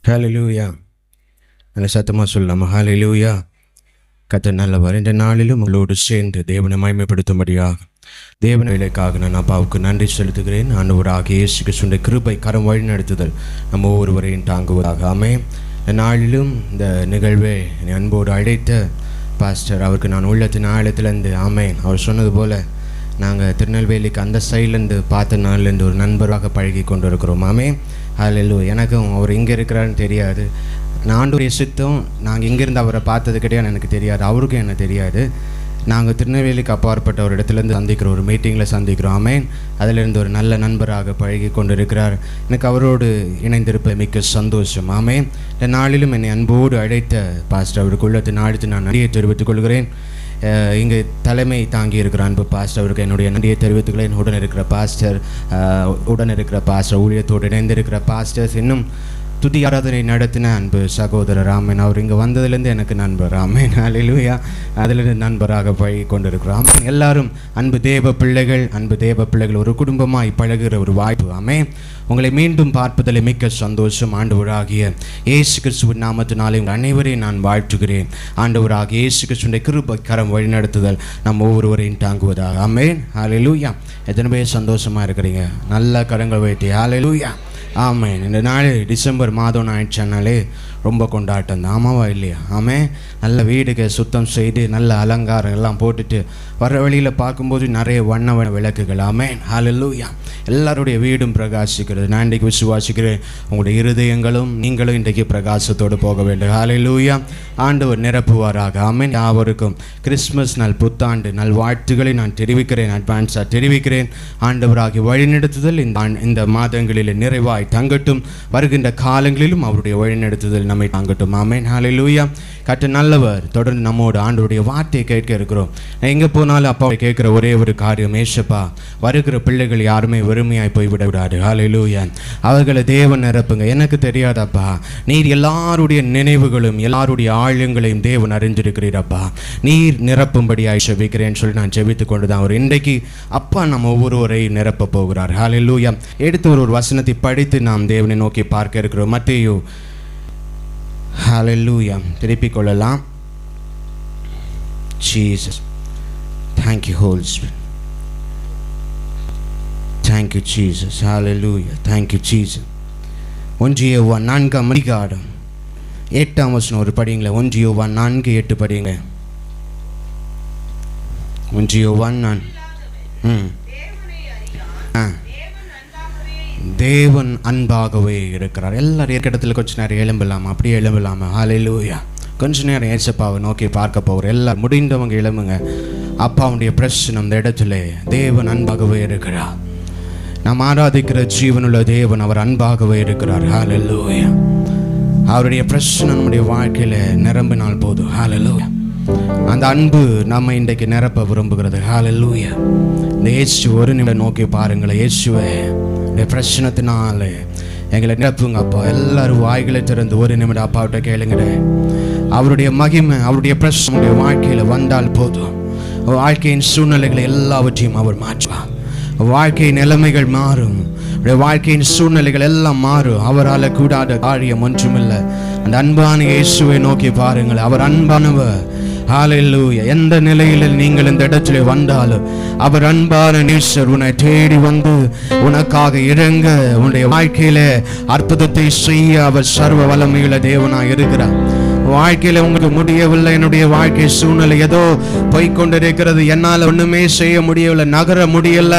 ஹல்லேலூயா. நல்ல சத்தமாக சொல்லலாமா? ஹல்லேலூயா. கர்த்தர் நல்லவர். இந்த நாளிலும் உங்களோடு சேர்ந்து தேவனை மகிமைப்படுத்தும்படியாக தேவன் வேலைக்காக நான் அப்பாவுக்கு நன்றி செலுத்துகிறேன். ஆண்டவராகிய இயேசு கிறிஸ்துவின் கிருபை கரம் வழி நடத்துதல் நம்ம ஒவ்வொருவரையும் தாங்குவதாக. ஆமென். இந்த நாளிலும் இந்த நிகழ்வை அன்போடு அழைத்த பாஸ்டர் அவருக்கு நான் உள்ளத்தின் ஆழத்திலேருந்து ஆமென் அவர் சொன்னது போல் நாங்கள் திருநெல்வேலிக்கு அந்த சைட்லேருந்து பார்த்த நாள்லேருந்து ஒரு நண்பராக பழகி கொண்டு இருக்கிறோம். ஆமென். ஹல்லேலூயா. எனக்கும் அவர் இங்கே இருக்கிறாருன்னு தெரியாது. ஆண்டவருடைய சித்தம் நாங்கள் இங்கேருந்து அவரை பார்த்தது கிடையாது, எனக்கு தெரியாது, அவருக்கும் எனக்கு தெரியாது. நாங்கள் திருநெல்வேலிக்கு அப்பாற்பட்ட ஒரு இடத்துலேருந்து சந்திக்கிறோம், ஒரு மீட்டிங்கில் சந்திக்கிறோம். ஆமென். அதிலிருந்து ஒரு நல்ல நண்பராக பழகி கொண்டு இருக்கிறார். எனக்கு அவரோடு இணைந்திருப்ப மிக்க சந்தோஷம். ஆமென். இந்த நாளிலும் என்னை அன்போடு அழைத்த பாஸ்டர் அவருக்கு உள்ளத்தின் ஆழ்த்து நான் நன்றியை தெரிவித்துக் கொள்கிறேன். இங்கே தலைமை தாங்கி இருக்கிற அன்பு பாஸ்டர் அவருக்கு என்னுடைய நன்றியை தெரிவித்துக்கிறேன். உடன் இருக்கிற பாஸ்டர் ஊழியத்தோடு இணைந்திருக்கிற பாஸ்டர்ஸ், இன்னும் துதி ஆராதனை நடத்தின அன்பு சகோதரர் ராமன் அவர் இங்கே வந்ததுலேருந்து எனக்கு நண்பர். ஆமென். ஹல்லேலூயா. அதிலிருந்து நண்பராக பழகி கொண்டிருக்கிறோம். எல்லாரும் அன்பு தேவ பிள்ளைகள் ஒரு குடும்பமாய் பழகுகிற ஒரு வாய்ப்பு. ஆமென். உங்களை மீண்டும் பார்ப்பதில் மிக்க சந்தோஷம். ஆண்டவராகிய இயேசு கிறிஸ்துவின் நாமத்தினாலே உங்கள் அனைவரையும் நான் வாழ்த்துகிறேன். ஆண்டவராகிய இயேசு கிறிஸ்துவின் கிருபை கரம் வழிநடத்துதல் நம்ம ஒவ்வொருவரையும் தாங்குவதாக. ஆமென். ஹல்லேலூயா. எத்தனை பேர் சந்தோஷமாக இருக்கிறீங்க? நல்ல கரங்கள் வைத்து ஹல்லேலூயா. ஆமென். இந்த நாள் டிசம்பர் மாதம் ஆயிடுச்சானாலே ரொம்ப கொண்டாட்டம் தான். ஆமாவா இல்லையா? ஆமென். நல்ல வீடுக்கு சுத்தம் செய்து நல்ல அலங்காரம் எல்லாம் போட்டுட்டு வர வழியில் பார்க்கும்போது நிறைய வண்ண விளக்குகள். ஆமென். ஹல்லேலூயா. எல்லாருடைய வீடும் பிரகாசிக்கிறது. நான் இன்றைக்கு விசுவாசிக்கிறேன் உங்களுடைய இருதயங்களும் நீங்களும் இன்றைக்கு பிரகாசத்தோடு போக வேண்டும். ஹல்லேலூயா. ஆண்டவர் நிரப்புவாராக. ஆமென். யாவருக்கும் கிறிஸ்மஸ் நாள் புத்தாண்டு நல் வாழ்த்துக்களை நான் தெரிவிக்கிறேன், அட்வான்ஸாக தெரிவிக்கிறேன். ஆண்டவராகி வழிநடத்துதல் இந்த மாதங்களில் நிறைவாய் தங்கட்டும். வருகின்ற காலங்களிலும் அவருடைய வழிநடத்துதல் நம்மை தாங்கட்டும். ஆமென். ஹல்லேலூயா. கர்த்தர் நல்லவர். தொடர்ந்து நம்மோடு ஆண்டவருடைய வார்த்தையை கேட்க இருக்கிறோம். எங்கே போனாலும் அப்பாவை கேட்குற ஒரே ஒரு காரியம், ஏசப்பா வருகிற பிள்ளைகள் யாருமே வெறுமையாய் போய்விட விடாது. ஹல்லேலூயா. அவர்களை தேவன் நிரப்புங்க. எனக்கு தெரியாதப்பா, நீர் எல்லாருடைய நினைவுகளும் எல்லாருடைய ஆழங்களையும் தேவன் அறிஞ்சிருக்கிறீரப்பா. நீர் நிரப்பும்படியாய் செபிக்கிறேன்னு சொல்லி நான் செபித்து கொண்டு தான் ஒரு இன்றைக்கு அப்பா நம்ம ஒவ்வொருவரையும் நிரப்ப போகிறார். ஹல்லேலூயா. எடுத்து ஒரு வசனத்தை படித்து நாம் தேவனை நோக்கி பார்க்க இருக்கிறோம். மத்தேயு ஹல்லேலூயா. திருப்பிக் கொள்ளலாம். Jesus. Thank you, Holy Spirit. Thank you, Jesus. Hallelujah. Thank you, Jesus. 1 யோவான் 4 அதிகாரம் 8 வசனம் ஒரு படிங்களே. 1 யோவான் 4:8 படிங்க. 1 யோவான் 4. தேவன் அன்பாகவே இருக்கிறார். எல்லாரும் இருக்கிற இடத்துல கொஞ்சம் நேரம் எழும்பலாமா? அப்படியே எழும்பலாமா? ஹல்லேலூயா. கொஞ்ச நேரம் ஏசப்பாவை நோக்கி பார்க்க போகிறோம். எல்லாம் முடிந்தவங்க எழும்புங்க. அப்பாவுடைய பிரச்சனை அந்த இடத்துல தேவன் அன்பாகவே இருக்கிறார். நாம் ஆராதிக்கிற ஜீவனுள்ள தேவன் அவர் அன்பாகவே இருக்கிறார். ஹல்லேலூயா. அவருடைய பிரச்சனை நம்முடைய வாழ்க்கையில் நிரம்பினால் போதும். ஹல்லேலூயா. அந்த அன்பு நம்ம இன்றைக்கு நிரப்ப விரும்புகிறது. ஹல்லேலூயா. இந்த இயேசு ஒரு நிமிடம் நோக்கி பாருங்களேன். இயேசுவே பிரச்சனத்தினால எங்களை நிரப்புங்க அப்பா. எல்லாரும் வாய்களை திறந்து ஒரு நிமிடம் அப்பாவிட்ட கேளுங்களேன். அவருடைய மகிமை அவருடைய பிரச்சனை வாழ்க்கையில் வந்தால் போதும். வாழ்க்கையின் சூழ்நிலைகளை எல்லாவற்றையும் அவர் மாற்றுவார். வாழ்க்கை நிலைமைகள் மாறும். வாழ்க்கையின் சூழ்நிலைகள் எல்லாம் மாறும். அவரால் கூடாத காரியம் ஒன்றுமில்லை. அந்த அன்பான இயேசுவை நோக்கி பாருங்கள். அவர் அன்பானவர். ஹல்லேலூயா. எந்த நிலையில் நீங்கள் இந்த இடத்துல வந்தாலும் அவர் அன்பான நேசர் உன்னை தேடி வந்து உனக்காக இறங்க உன்னுடைய வாழ்க்கையில அற்புதத்தை செய்ய அவர் சர்வ வல்லமையுள்ள தேவனாக இருக்கிறார். வாழ்க்கையில உங்களுக்கு முடியவில்லை, என்னுடைய வாழ்க்கை சூழ்நிலை ஏதோ போய்கொண்டிருக்கிறது, என்னால் ஒண்ணுமே செய்ய முடியவில்லை, நகர முடியல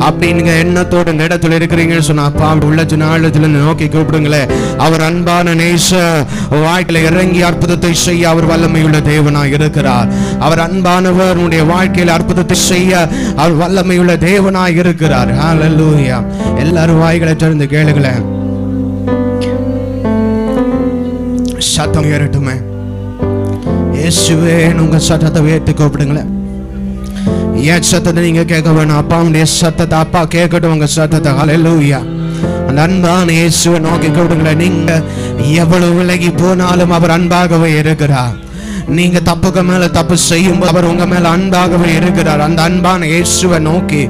அப்படிங்கிற எண்ணத்தோடு இந்த இடத்துல இருக்கிறீங்கன்னு சொன்னா அப்பா உள்ளத்தின் ஆழத்துல நோக்கி கூப்பிடுங்களேன். அவர் அன்பான நேச வாழ்க்கையில இறங்கி அற்புதத்தை செய்ய அவர் வல்லமையுள்ள தேவனாக இருக்கிறார். அவர் அன்பானவர். உன்னுடைய வாழ்க்கையில அற்புதத்தை செய்ய அவர் வல்லமையுள்ள தேவனாக இருக்கிறார். ஹல்லேலூயா. எல்லாரும் வாய்களை திறந்து கேளுங்களேன். சத்தம் ஏறட்டுமே. இயேசுவே உங்க சத்தத்தை உயர்த்தி கூப்பிடுங்களேன். என் சத்தத்தை நீங்க கேட்க வேணும். அப்பாவுடைய சத்தத்தை அப்பா கேட்கட்டும் உங்க சத்தத்தை. ஹல்லேலூயா. அந்த அன்பான இயேசுவை நோக்கி கூப்பிடுங்களேன். நீங்க எவ்வளவு விலகி போனாலும் அவர் அன்பாகவே இருக்கிறார். நீங்க தப்புக்கு மேல தப்பு செய்யும் அவர் உங்க மேல அன்பாகவே இருக்கிறார். அந்த அன்பான இயேசுவை நோக்கி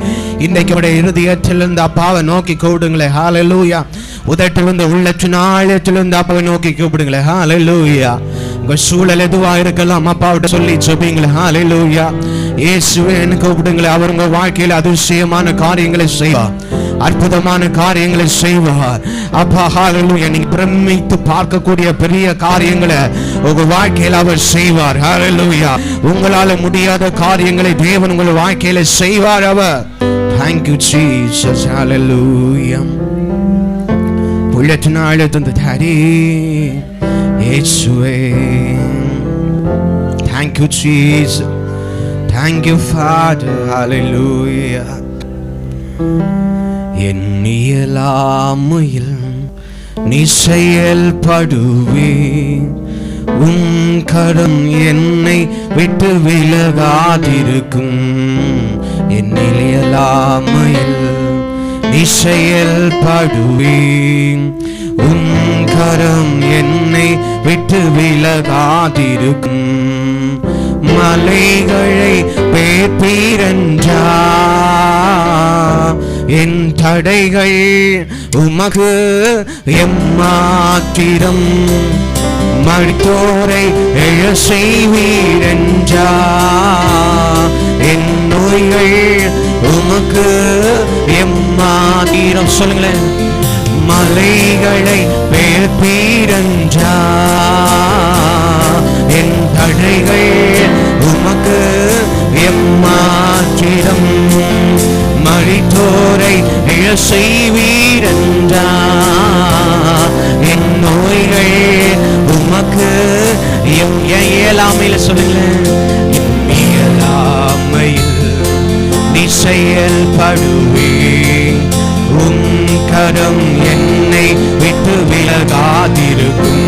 இன்றைக்கு அவருடைய இருதயத்திலிருந்து அப்பாவை நோக்கி கூப்பிடுங்களேன். ஹல்லேலூயா. உதட்டிலிருந்து உள்ளத்தின் ஆழத்திலிருந்து அப்பாவை நோக்கி கூப்பிடுங்களேன். ஹல்லேலூயா. உங்க சூழல் எதுவா இருக்கலாம் அப்பாவிட்ட சொல்லி சொல்லுங்களேன். ஹல்லேலூயா. இயேசுவேன்னு கூப்பிடுங்களேன். அவர் உங்க வாழ்க்கையில் அதிசயமான காரியங்களை செய்வார், அற்புதமான காரியங்களை செய்வார். அப்பா ஹல்லேலூயா. நீங்க பிரமித்து பார்க்கக்கூடிய பெரிய காரியங்களை உங்க வாழ்க்கையில் அவர் செய்வார். ஹல்லேலூயா. உங்களால முடியாத காரியங்களை தேவன் உங்கள் வாழ்க்கையில செய்வார் அவர். Thank you Jesus. Hallelujah. உள்ளத்தின் ஆழத்திலிருந்து தாரி இயேசுவே. Thank you Jesus. Thank you Father. Hallelujah. எண்ணியலாமையில் நீ செயல்படுவே, உன் கரம் என்னை விட்டு விலகாதிருக்கும். எண்ணியலாமையில் நீ செயல்படுவே, உன் கரம் என்னை விட்டு விலகாதிருக்கும். மலைகளை பேர்பீரன்றா, என் தடைகள் உமக்கு எம்மாத்திரம். மரித்தோரை எழ செய்வீரென்றா, என் நோய்கள் உமக்கு எம்மாத்திரம். சொல்லுங்களேன். மலைகளை பேர்பீரன்றா, என் தடைகள் உமக்கு எம்மாத்திரம். மரித்தோரை எழ செய்வீரென்றா, என் நோய்கள் உமக்கு இயலாமையில். சொல்லுங்களேன். இயலாமையில் நீ செயல்படுவே, உன் கரம் என்னை விட்டு விலகாதிருக்கும்.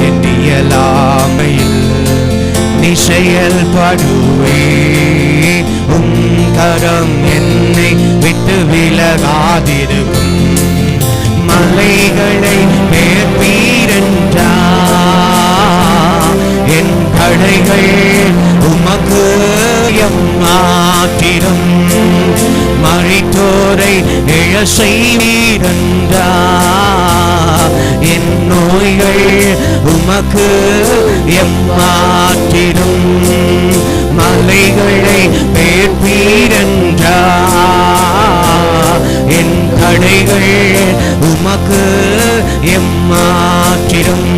என் இயலாமையில் நீ செயல்படுவே, உன் கரம் என்னை விட்டு விலகாதிருக்கும். மலைகளை பேர்பீரன்றா, என் தடைகள் உமக்கு எம்மாத்திரம். மரித்தோரை எழ செய்வீரென்றா, என் நோய்கள் உமக்கு எம்மாத்திரம். மலைகளை பேர்பீரன்றா, என் தடைகள் உமக்கு எம்மாத்திரம்.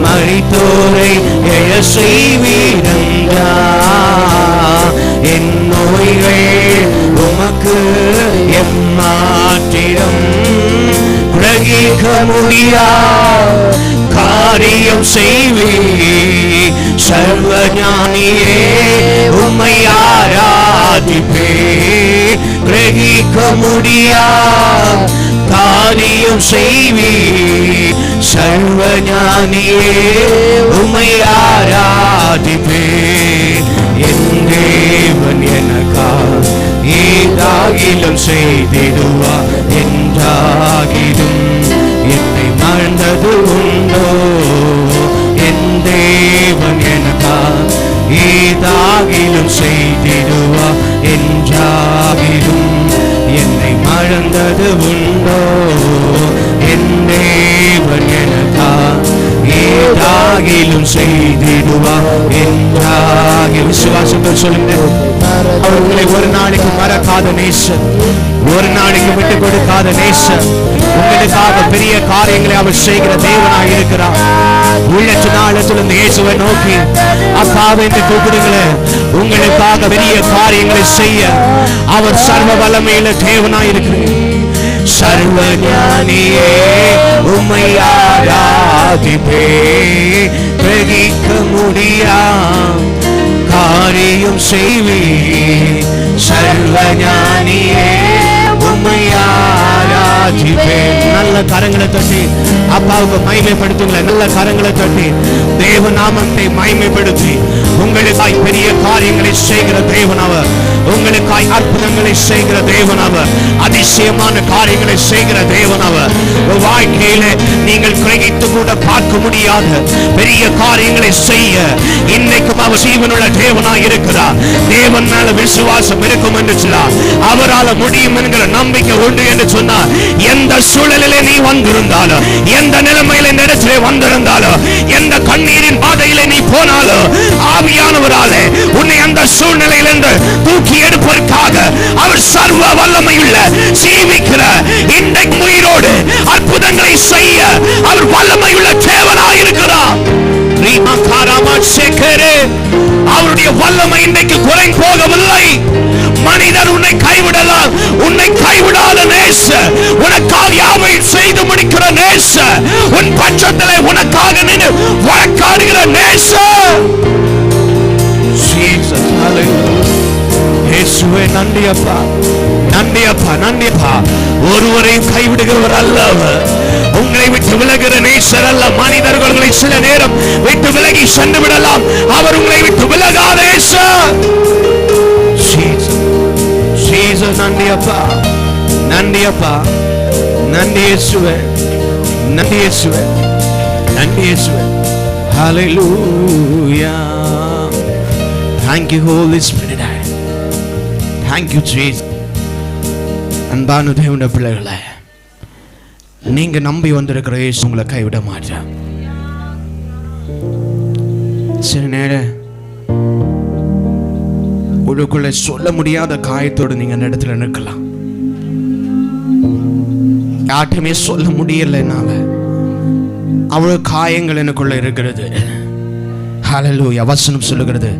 மரித்தோரை எழ செய்வீரென்றா, என் நோய்கள் உமக்கு எம்மாத்திரம். கிரகிக்க முடியா காரியம் செய்வே, சர்வஞானியே உம்மை ஆராதிப்பே. கிரகிக்க முடியா காரியம் செய்வே, சர்வஞானியே உம்மை ஆராதிப்பே. என் தேவன் எனக்கா ஏதாகிலும் செய்திடுவா, என்றாகிலும் என்னை மறந்தது உண்டோ. என் தேவன் எனக்கா ஏதாகிலும் செய்திடுவா, என்றாகிலும் என்னை மறந்தது உண்டோ. என் தேவன் எனக்கா ஏதாகிலும் செய்திடுவா, என்றாகிலும். விசுவாசத்தில் சொல்லுங்க. அவர்களை ஒரு நாளைக்கு மறக்காத நேசன், ஒரு நாளைக்கு விட்டு கொடுக்காத நேசன். உங்களுக்காக பெரிய காரியங்களை அவர் செய்கிற தேவனாக இருக்கிறார். உள்ளத்தின் ஆழத்திலிருந்து இயேசுவை நோக்கி அப்பாவை என்று கூப்பிடுங்களேன். உங்களுக்காக பெரிய காரியங்களை செய்ய அவர் சர்வ வல்லமையில தேவனாக இருக்கிறார். சர்வஞானியே உம்மை ஆராதிப்பே, கிரகிக்க முடியா காரியம் செய்வே. சர்வஞானியே உம்மை ஆராதிப்பே. ராஜிப்பேன். நல்ல கரங்களை தட்டி அப்பாவுக்கு மகிமைப்படுத்துங்களேன். நல்ல கரங்களை தட்டி தேவ நாமத்தை மகிமைப்படுத்தி உங்களுக்காய் பெரிய காரியங்களை செய்கிற தேவன் அவர். உங்களுக்காய் அற்புதங்களை செய்கிற தேவன் அவர். அதிசயமான காரியங்களை செய்கிற தேவன் அவர். வாழ்க்கையில நீங்கள் கிரகித்து கூட பார்க்க முடியாத பெரிய காரியங்களை செய்ய இன்னைக்கும் அவர் ஜீவனுள்ள தேவனாய் இருக்கிறார். தேவன் மேல விசுவாசம் இருக்கும் என்று சொன்னார். அவரால் முடியும் என்கிற நம்பிக்கை உண்டு என்று சொன்னார். எந்த சூழலிலே நீ வந்திருந்தாலும், எந்த நிலைமையில இந்த இடத்திலே வந்திருந்தாலும், எந்த கண்ணீரின் பாதையிலே நீ போனாலும், ஆவியானவராலே உன்னை அந்த சூழ்நிலையிலிருந்து தூக்கி எடுப்பதற்காக அவர் சர்வ வல்லமையுள்ள ஜீவிக்கிற இன்றைக்கு உயிரோடு அற்புதங்களை செய்ய அவர் வல்லமையுள்ள தேவனாய் இருக்கிறார். அவருடைய வல்லமை இன்றைக்கு குறை போகவில்லை. மனிதர் உன்னை கைவிடலாம், உன்னை கைவிடாத நேசர், உனக்காக யாவையும் செய்து முடிக்கிற நேசர், உன் பட்சத்திலே உனக்காக நின்று வழக்காடுகிற நேசர். இயேசுவே நன்றி அப்பா, நன்றி அப்பா, நன்றி அப்பா. ஒருவரையும் கைவிடுகிறவர் அல்ல அவர். உங்களை விட்டு விலகிற நேசர் அல்ல. மனிதர்கள் உங்களை சில நேரம் விட்டு விலகி சென்று விடலாம். அவர் உங்களை விட்டு விலகாத நேசர். நன்றி அப்பா, நன்றி அப்பா, நன்றி இயேசுவே, நன்றி இயேசுவே, நன்றி இயேசுவே. Hallelujah. Thank you Holy Spirit. Thank you Jesus. அன்பான தேவனுடைய பிள்ளைகளே, நீங்க நம்பி வந்திருக்கிற இயேசு உங்களை கைவிட மாட்டார். சில நேரம் உங்களுக்குள்ள சொல்ல முடியாத காயத்தோடு நீங்க அந்த இடத்துல நிற்கலாம். யார்ட்டுமே சொல்ல முடியல, என்னால அவ்வளவு காயங்கள் எனக்குள்ள இருக்கிறது. ஹல்லேலூயா. வசனம் சொல்லுகிறது,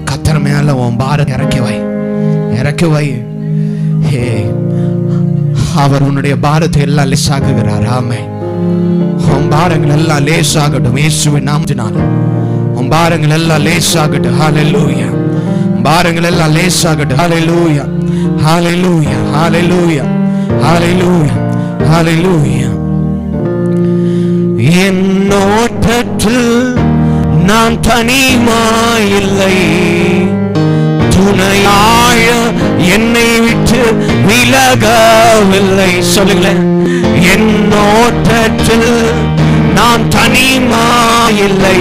கர்த்தர் மேல உன் பாரத்தை இறக்கி வை, இறக்கி வை. ஹே, அவர் உன்னுடைய பாரத்தை எல்லாம் லேசாக்குகிறார். ஆமென். உன் பாரங்கள் எல்லாம் லேசாகட்டும் இயேசுவின் நாமத்தினால. உன் பாரங்கள் எல்லாம் லேசாகட்டும். ஹல்லேலூயா. பாரங்கள் எல்லாம் லேசாகட்டும். ஹல்லேலூயா, ஹல்லேலூயா, ஹல்லேலூயா, ஹல்லேலூயா, ஹல்லேலூயா. என்னோட்டத்தில் நான் தனிமாயில்லை, துணையாய என்னை விட்டு விலகவில்லை. சொல்லுங்களேன். என்னோட்டத்தில் நான் தனிமாயில்லை,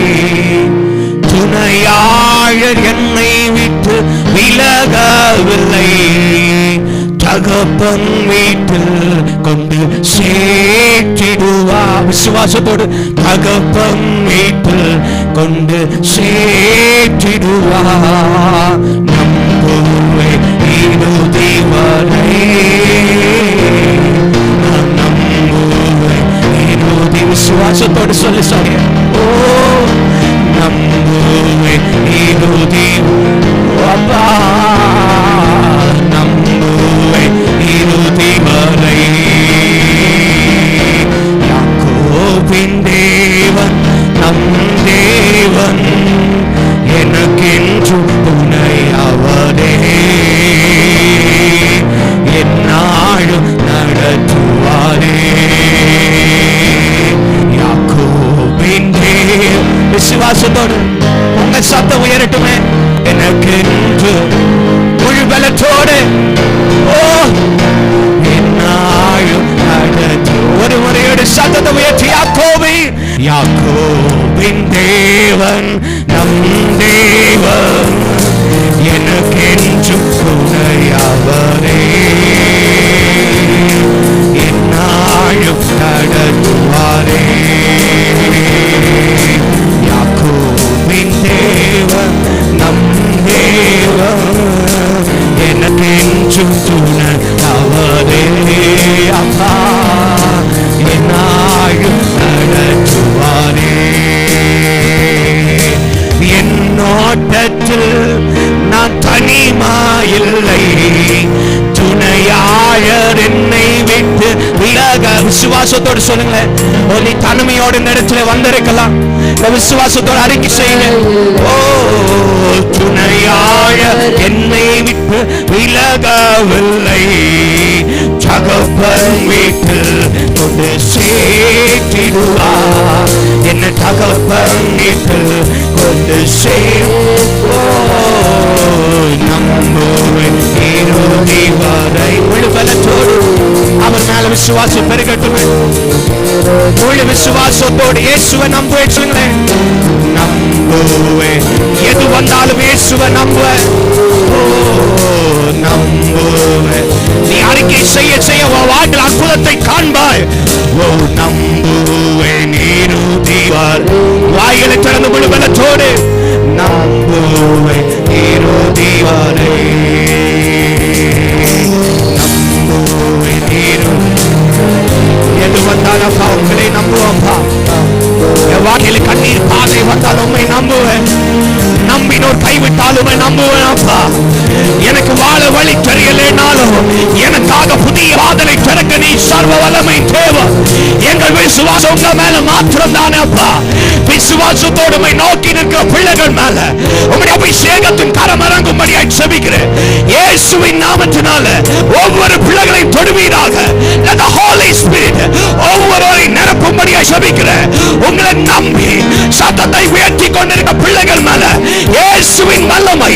துணையாளர் என்னை விட்டு விலகவில்லை. தகப்பன் வீட்டில் கொண்டு சேர்த்திடுவா. விசுவாசத்தோடு தகப்பன் வீட்டில் கொண்டு சேர்த்திடுவா. நம்புவே இறுதி வரை, நம்புவே இறுதி. விசுவாசத்தோடு சொல்லி சொல்ல. ஓ, நம்புவே இறுதி அப்பா, நம்புவே இறுதி வரை. யாக்கோபின் தேவன் நம் தேவன், எனக்கென்று துணை அவரே, என்னாலும் நடத்துவாரே. யாக்கோபின் தேவன். விசுவாசத்தோடு உங்க சத்தம் உயரட்டுமே. எனக்கு முழு பலத்தோடு, ஓ, என்னாலும் நடத்து. ஒரு முறையோடு சத்தத்தை உயர்த்தி யாக்கோபின் தேவன் நம் தேவன், எனக்கென்று துணையவரே, என்னாலும் நடத்துவாரே. யாக்கோபின் தேவன் நம் தேவன், எனக்கென்று துணையவரே. அப்பா, என்னாலும் நடத்துவாரே. என்னோட்டத்தில் நான் தனிமாயில்லை, துணையாளர் என்னை விட்டு விலக. விசுவாசத்தோடு சொல்லுங்களேன். நீ தனிமையோடு நேரத்தில் வந்திருக்கலாம். விசுவாசத்தோடு அறிக்கை செய்யுங்க. ஓ, துணையாளர் என்னை விட்டு விலகவில்லை, தகப்பன் வீட்டில் கொண்டு சேர்த்திடுவார். என்ன தகப்பன் வீட்டில் கொண்டு நம்புவேன் இறுதி வரை. முழு பலத்தோடு அவர் மேல விசுவாசம் பெருகட்டும். முழு விசுவாசத்தோடு இயேசுவை நம்புவேன் சொல்லுங்களேன். நம்புவேன், எது வந்தாலும் இயேசுவை நம்புவேன். நம்புவேன், நீ அறிக்கை செய்ய செய்ய வாழ்க்கையில் அற்புதத்தை காண்பாய். நம்புவேன் இறுதி வரை. வாய்களை திறந்து முழு பலத்தோடு நம்புவேன் இறுதி வரை. நம்புவேன் எது வந்தாலும் உங்களை நம்புவோம்ப்பா. என் வாழ்க்கையில் கண்ணீர் பாதை வந்தாலும் உண்மை நம்புவேன். நம்பினோர் கைவிட்டாலுமே நம்புவேன் அப்பா. எனக்கு வாழ வழி தெரியலனாலும் எனக்காக புதிய வாதலை திறக்க நீ சர்வ வல்லமை தேவை. எங்கள் விசுவாசம் உங்க மேல மாத்திரம் தானே அப்பா. விசுவாசத்தோடு நோக்கி நிற்கிற பிள்ளைகள் மேல உங்களுடைய அபிஷேகத்தின் கரம் இறங்கும்படியாய் ஜெபிக்கிறேன். இயேசுவின் நாமத்தினால ஒவ்வொரு பிள்ளைகளை தொடுவீராக. Let the Holy Spirit ஒவ்வொருவரை நிரப்பும்படியாய் ஜெபிக்கிறேன். உங்களை நம்பி சத்தத்தை உயர்த்தி கொண்டிருக்கிற பிள்ளைகள் மேல இயேசுவின் வல்லமை,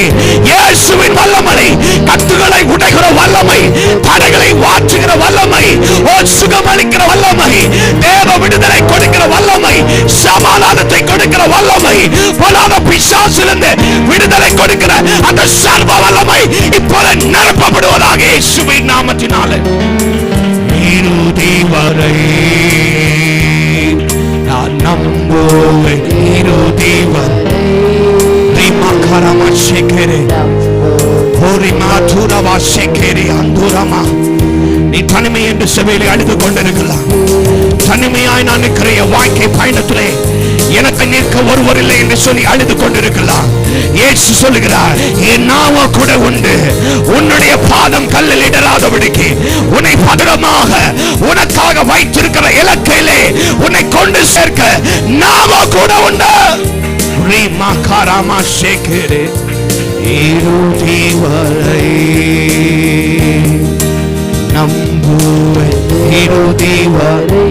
இயேசுவின் வல்லமை, கட்டுகளை உடைக்கிற வல்லமை, தடைகளை வாற்றுகிற வல்லமை, சுகமளிக்கிற வல்லமை, தேவ விடுதலை கொடுக்கிற வல்லமை, சமாதானத்தை கொடுக்கிற வல்லமை, பொல்லாத பிசாசிலிருந்து விடுதலை கொடுக்கிற அந்த சர்வ வல்லமை இப்போது நிரப்பப்படுவதாக இயேசுவின் நாமத்தினாலே. இறுதி வரை நான் நம்புவேன். இறுதி வரை நீ தனிமை என்று செவியிலே அழுது கொண்டிருக்கலாம். தனிமையாய் நான் இருக்கிற வாழ்க்கை பயணத்திலே எனக்கு நிற்க ஒருவர் இல்லை என்று சொல்லி அழுது கொண்டிருக்கலாம். இயேசு சொல்லுகிறார், என் நாம கூட உண்டு. உன்னுடைய பாதம் கல்லில் இடராதபடிக்கு உன்னை பத்திரமாக உனக்காக வைத்திருக்கிற இலக்கையிலே உன்னை கொண்டு சேர்க்க நாம கூட உண்டு. இறுதி வரை நம்புவேன். இறுதி வரை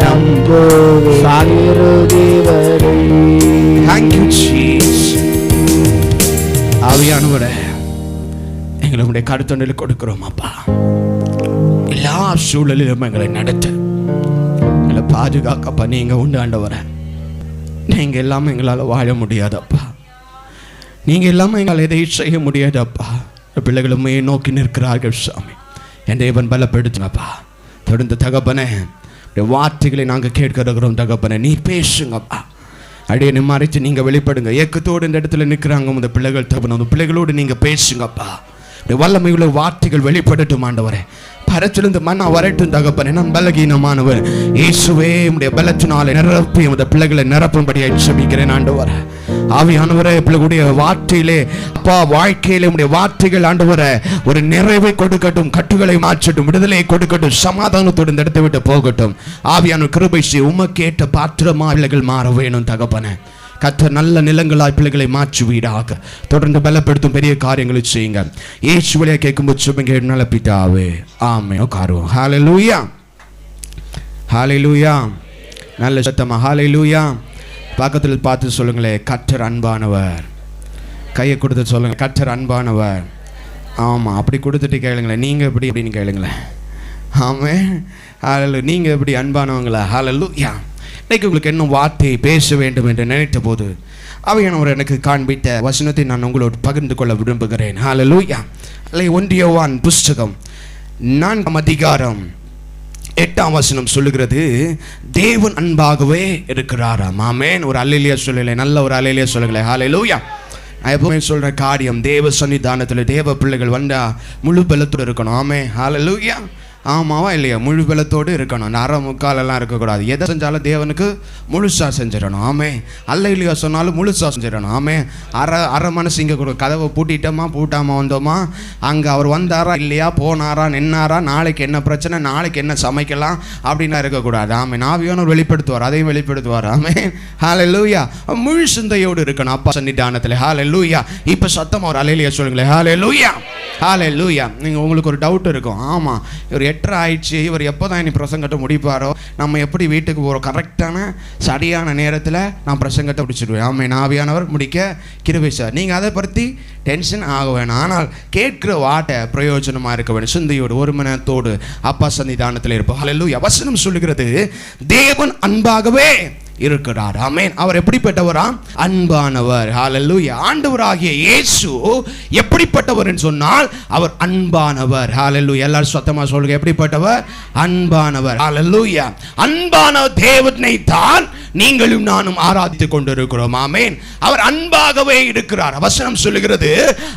நம்புவேன். இறுதி வரை. Thank you Jesus. ஆவியானவரே, எங்களை உடைய கருத்தொண்டில் கொடுக்கிறோம் அப்பா. எல்லா சூழலிலும் எங்களை நடத்த, எங்களை பாதுகாக்கப்பா. நீங்க உண்டு ஆண்டவரே. நீங்க எல்லாமே எங்களால் வாழ முடியாதப்பா. நீங்க எல்லாமே எங்களால் எதையும் செய்ய முடியாதப்பா. பிள்ளைகளுமே நோக்கி நிற்கிறார்கள் சாமி. என் தேவன் பலப்படுத்தினப்பா. தொடர்ந்து தகப்பனே வார்த்தைகளை நாங்கள் கேட்கிறோம் தகப்பனே. நீ பேசுங்கப்பா. அடியை மறைச்சு நீங்க வெளிப்படுங்க. ஏக்கத்தோடு இந்த இடத்துல நிற்கிறாங்க அந்த பிள்ளைகள் தகப்பன. அந்த பிள்ளைகளோடு நீங்க பேசுங்கப்பா. வல்லமை உள்ள வார்த்தைகள் வெளிப்படட்டும் ஆண்டவரே. பரத்திலிருந்து மண்ணா வரட்டும் தகப்பனே. நான் பலகீனமானவர். இயேசுவே உம்முடைய பலத்தினாலே நிரப்பி அந்த பிள்ளைகளை நிரப்பும்படியாக ஜெபிக்கிறேன் ஆண்டவரே. ஆவியானவரே, பிள்ளைகளுடைய வார்த்தையிலே அப்பா, வாழ்க்கையிலே உம்முடைய வார்த்தைகள் ஆண்டவரே ஒரு நிறைவை கொடுக்கட்டும், கட்டுகளை மாற்றட்டும், விடுதலையை கொடுக்கட்டும், சமாதானத்தோடு இந்த இடத்தை விட்டு போகட்டும். ஆவியான கிருபை செய்ய உமக்கேற்ற பாத்திரமா பிள்ளைகள் மாற வேணும் தகப்பனே. கர்த்தர் நல்ல நிலங்களாய் பிள்ளைகளை மாற்றுவீராக. தொடர்ந்து பலப்படுத்தும் பெரிய காரியங்களை செய்யுங்க. இயேசுவிலே கேட்கும்போது சுபங்க நல்ல பிதாவே, ஆமென். உட்காருவோம். ஹல்லேலூயா, ஹல்லேலூயா. நல்ல சத்தமா ஹல்லேலூயா. பக்கத்தில் பார்த்து சொல்லுங்களேன், கர்த்தர் அன்பானவர். கையை கொடுத்து சொல்லுங்க, கர்த்தர் அன்பானவர். ஆமாம், அப்படி கொடுத்துட்டு கேளுங்களேன். நீங்கள் எப்படி அப்படின்னு கேளுங்களேன். ஆமென். ஹல்லேலூயா. நீங்கள் எப்படி அன்பானவங்களா? ஹல்லேலூயா. இன்னைக்கு உங்களுக்கு இன்னும் வார்த்தையை பேச வேண்டும் என்று நினைத்த போது ஆவியானவர் எனக்கு காண்பித்த வசனத்தை நான் உங்களோடு பகிர்ந்து கொள்ள விரும்புகிறேன். ஹல்லேலூயா. 1 யோவான் புஸ்தகம் 4 அதிகாரம் 8 வசனம் சொல்லுகிறது, தேவன் அன்பாகவே இருக்கிறாராம். ஆமென். ஒரு அல்லேலூயா சொல்லலை, நல்ல ஒரு அல்லேலூயா சொல்லுங்களேன். ஹல்லேலூயா. நான் எப்பவுமே சொல்ற காரியம், தேவ சன்னிதானத்தில் தேவ பிள்ளைகள் வந்தா முழு பலத்தோடு இருக்கணும். ஆமென். ஹல்லேலூயா. ஆமாவா இல்லையா? முழு பலத்தோடு இருக்கணும். அரை முக்காலெல்லாம் இருக்கக்கூடாது. எதை செஞ்சாலும் தேவனுக்கு முழுசாக செஞ்சிடணும். ஆமே. அல்ல இல்லையா சொன்னாலும் முழுசாக செஞ்சிடணும். ஆமே. அரை மனசு இங்கே கூட கதவை பூட்டிட்டோமா பூட்டாமல் வந்தோமா, அங்கே அவர் வந்தாரா இல்லையா, போனாரா நின்னாரா, நாளைக்கு என்ன பிரச்சனை, நாளைக்கு என்ன சமைக்கலாம் அப்படின்னா இருக்கக்கூடாது. ஆமே. ஆவியானவர் வெளிப்படுத்துவார், அதையும் வெளிப்படுத்துவார். ஆமே. ஹல்லேலூயா. முழு சிந்தையோடு இருக்கணும் அப்பா சன்னிதானத்தில். ஹல்லேலூயா. இப்போ சத்தமாக ஒரு அல்லேலூயா சொல்லுங்களேன். ஹல்லேலூயா. ஹல்லேலூயா. நீங்கள் உங்களுக்கு ஒரு டவுட் இருக்கும், ஆமாம் இவர் 8:30 ஆயிடுச்சு, இவர் எப்போ தான் இனி பிரசங்கத்தை முடிப்பாரோ, நம்ம எப்படி வீட்டுக்கு போகிறோம், கரெக்டான சரியான நேரத்தில் நான் பிரசங்கத்தை முடிச்சிடுவேன். ஆமாம், ஆவியானவர் முடிக்க கிருபை சார். நீங்கள் அதை பற்றி டென்ஷன் ஆக வேணாம். ஆனால் கேட்கிற வார்த்தை பிரயோஜனமாக இருக்க வேணும். சிந்தையோடு ஒரு மனத்தோடு அப்பா சன்னிதானத்தில் இருப்போம். ஹல்லேலூயா. வசனம் சொல்லுகிறது, தேவன் அன்பாகவே இருக்கிறார். ஆமென். அவர் எப்படிப்பட்டவராம்? அன்பானவர். ஹல்லேலூயா. ஆண்டவராகிய இயேசு எப்படிப்பட்டவர் என்று சொன்னால் அவர் அன்பானவர். ஹல்லேலூயா. எல்லாரும் சத்தமா சொல்லுங்க, எப்படிப்பட்டவர்? அன்பானவர். ஹல்லேலூயா. அன்பான தேவனை தான் நீங்களும் நானும் ஆராதித்துக் கொண்டிருக்கிறோம். ஆமென். அவர் அன்பாகவே இருக்கிறார். வசனம் சொல்லுகிறது,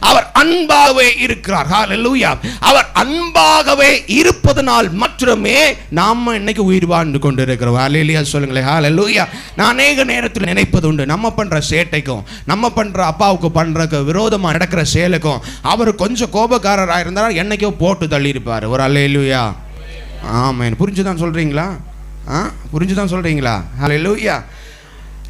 அவர் அன்பாகவே இருக்கிறார். ஹல்லேலூயா. அவர் அன்பாகவே இருப்பதனால் மட்டுமே நாம இன்னைக்கு உயிர் வாழ்ந்து கொண்டிருக்கிறோம். ஹல்லேலூயா சொல்லுங்களேன். ஹல்லேலூயா. நான் அநேக நேரத்தில் நினைப்பது உண்டு, நம்ம பண்ற சேட்டைக்கும் நம்ம பண்ற அப்பாவுக்கு பண்ற விரோதமா நடக்கிற செயலுக்கும் அவர் கொஞ்சம் கோபக்காரராக இருந்தால் என்னைக்கோ போட்டு தள்ளி இருப்பார். ஒரு அல்லேலூயா. ஆமென். புரிஞ்சுதான் சொல்றீங்களா? புரிஞ்சுதான் சொல்றீங்களா? ஹல்லேலூயா.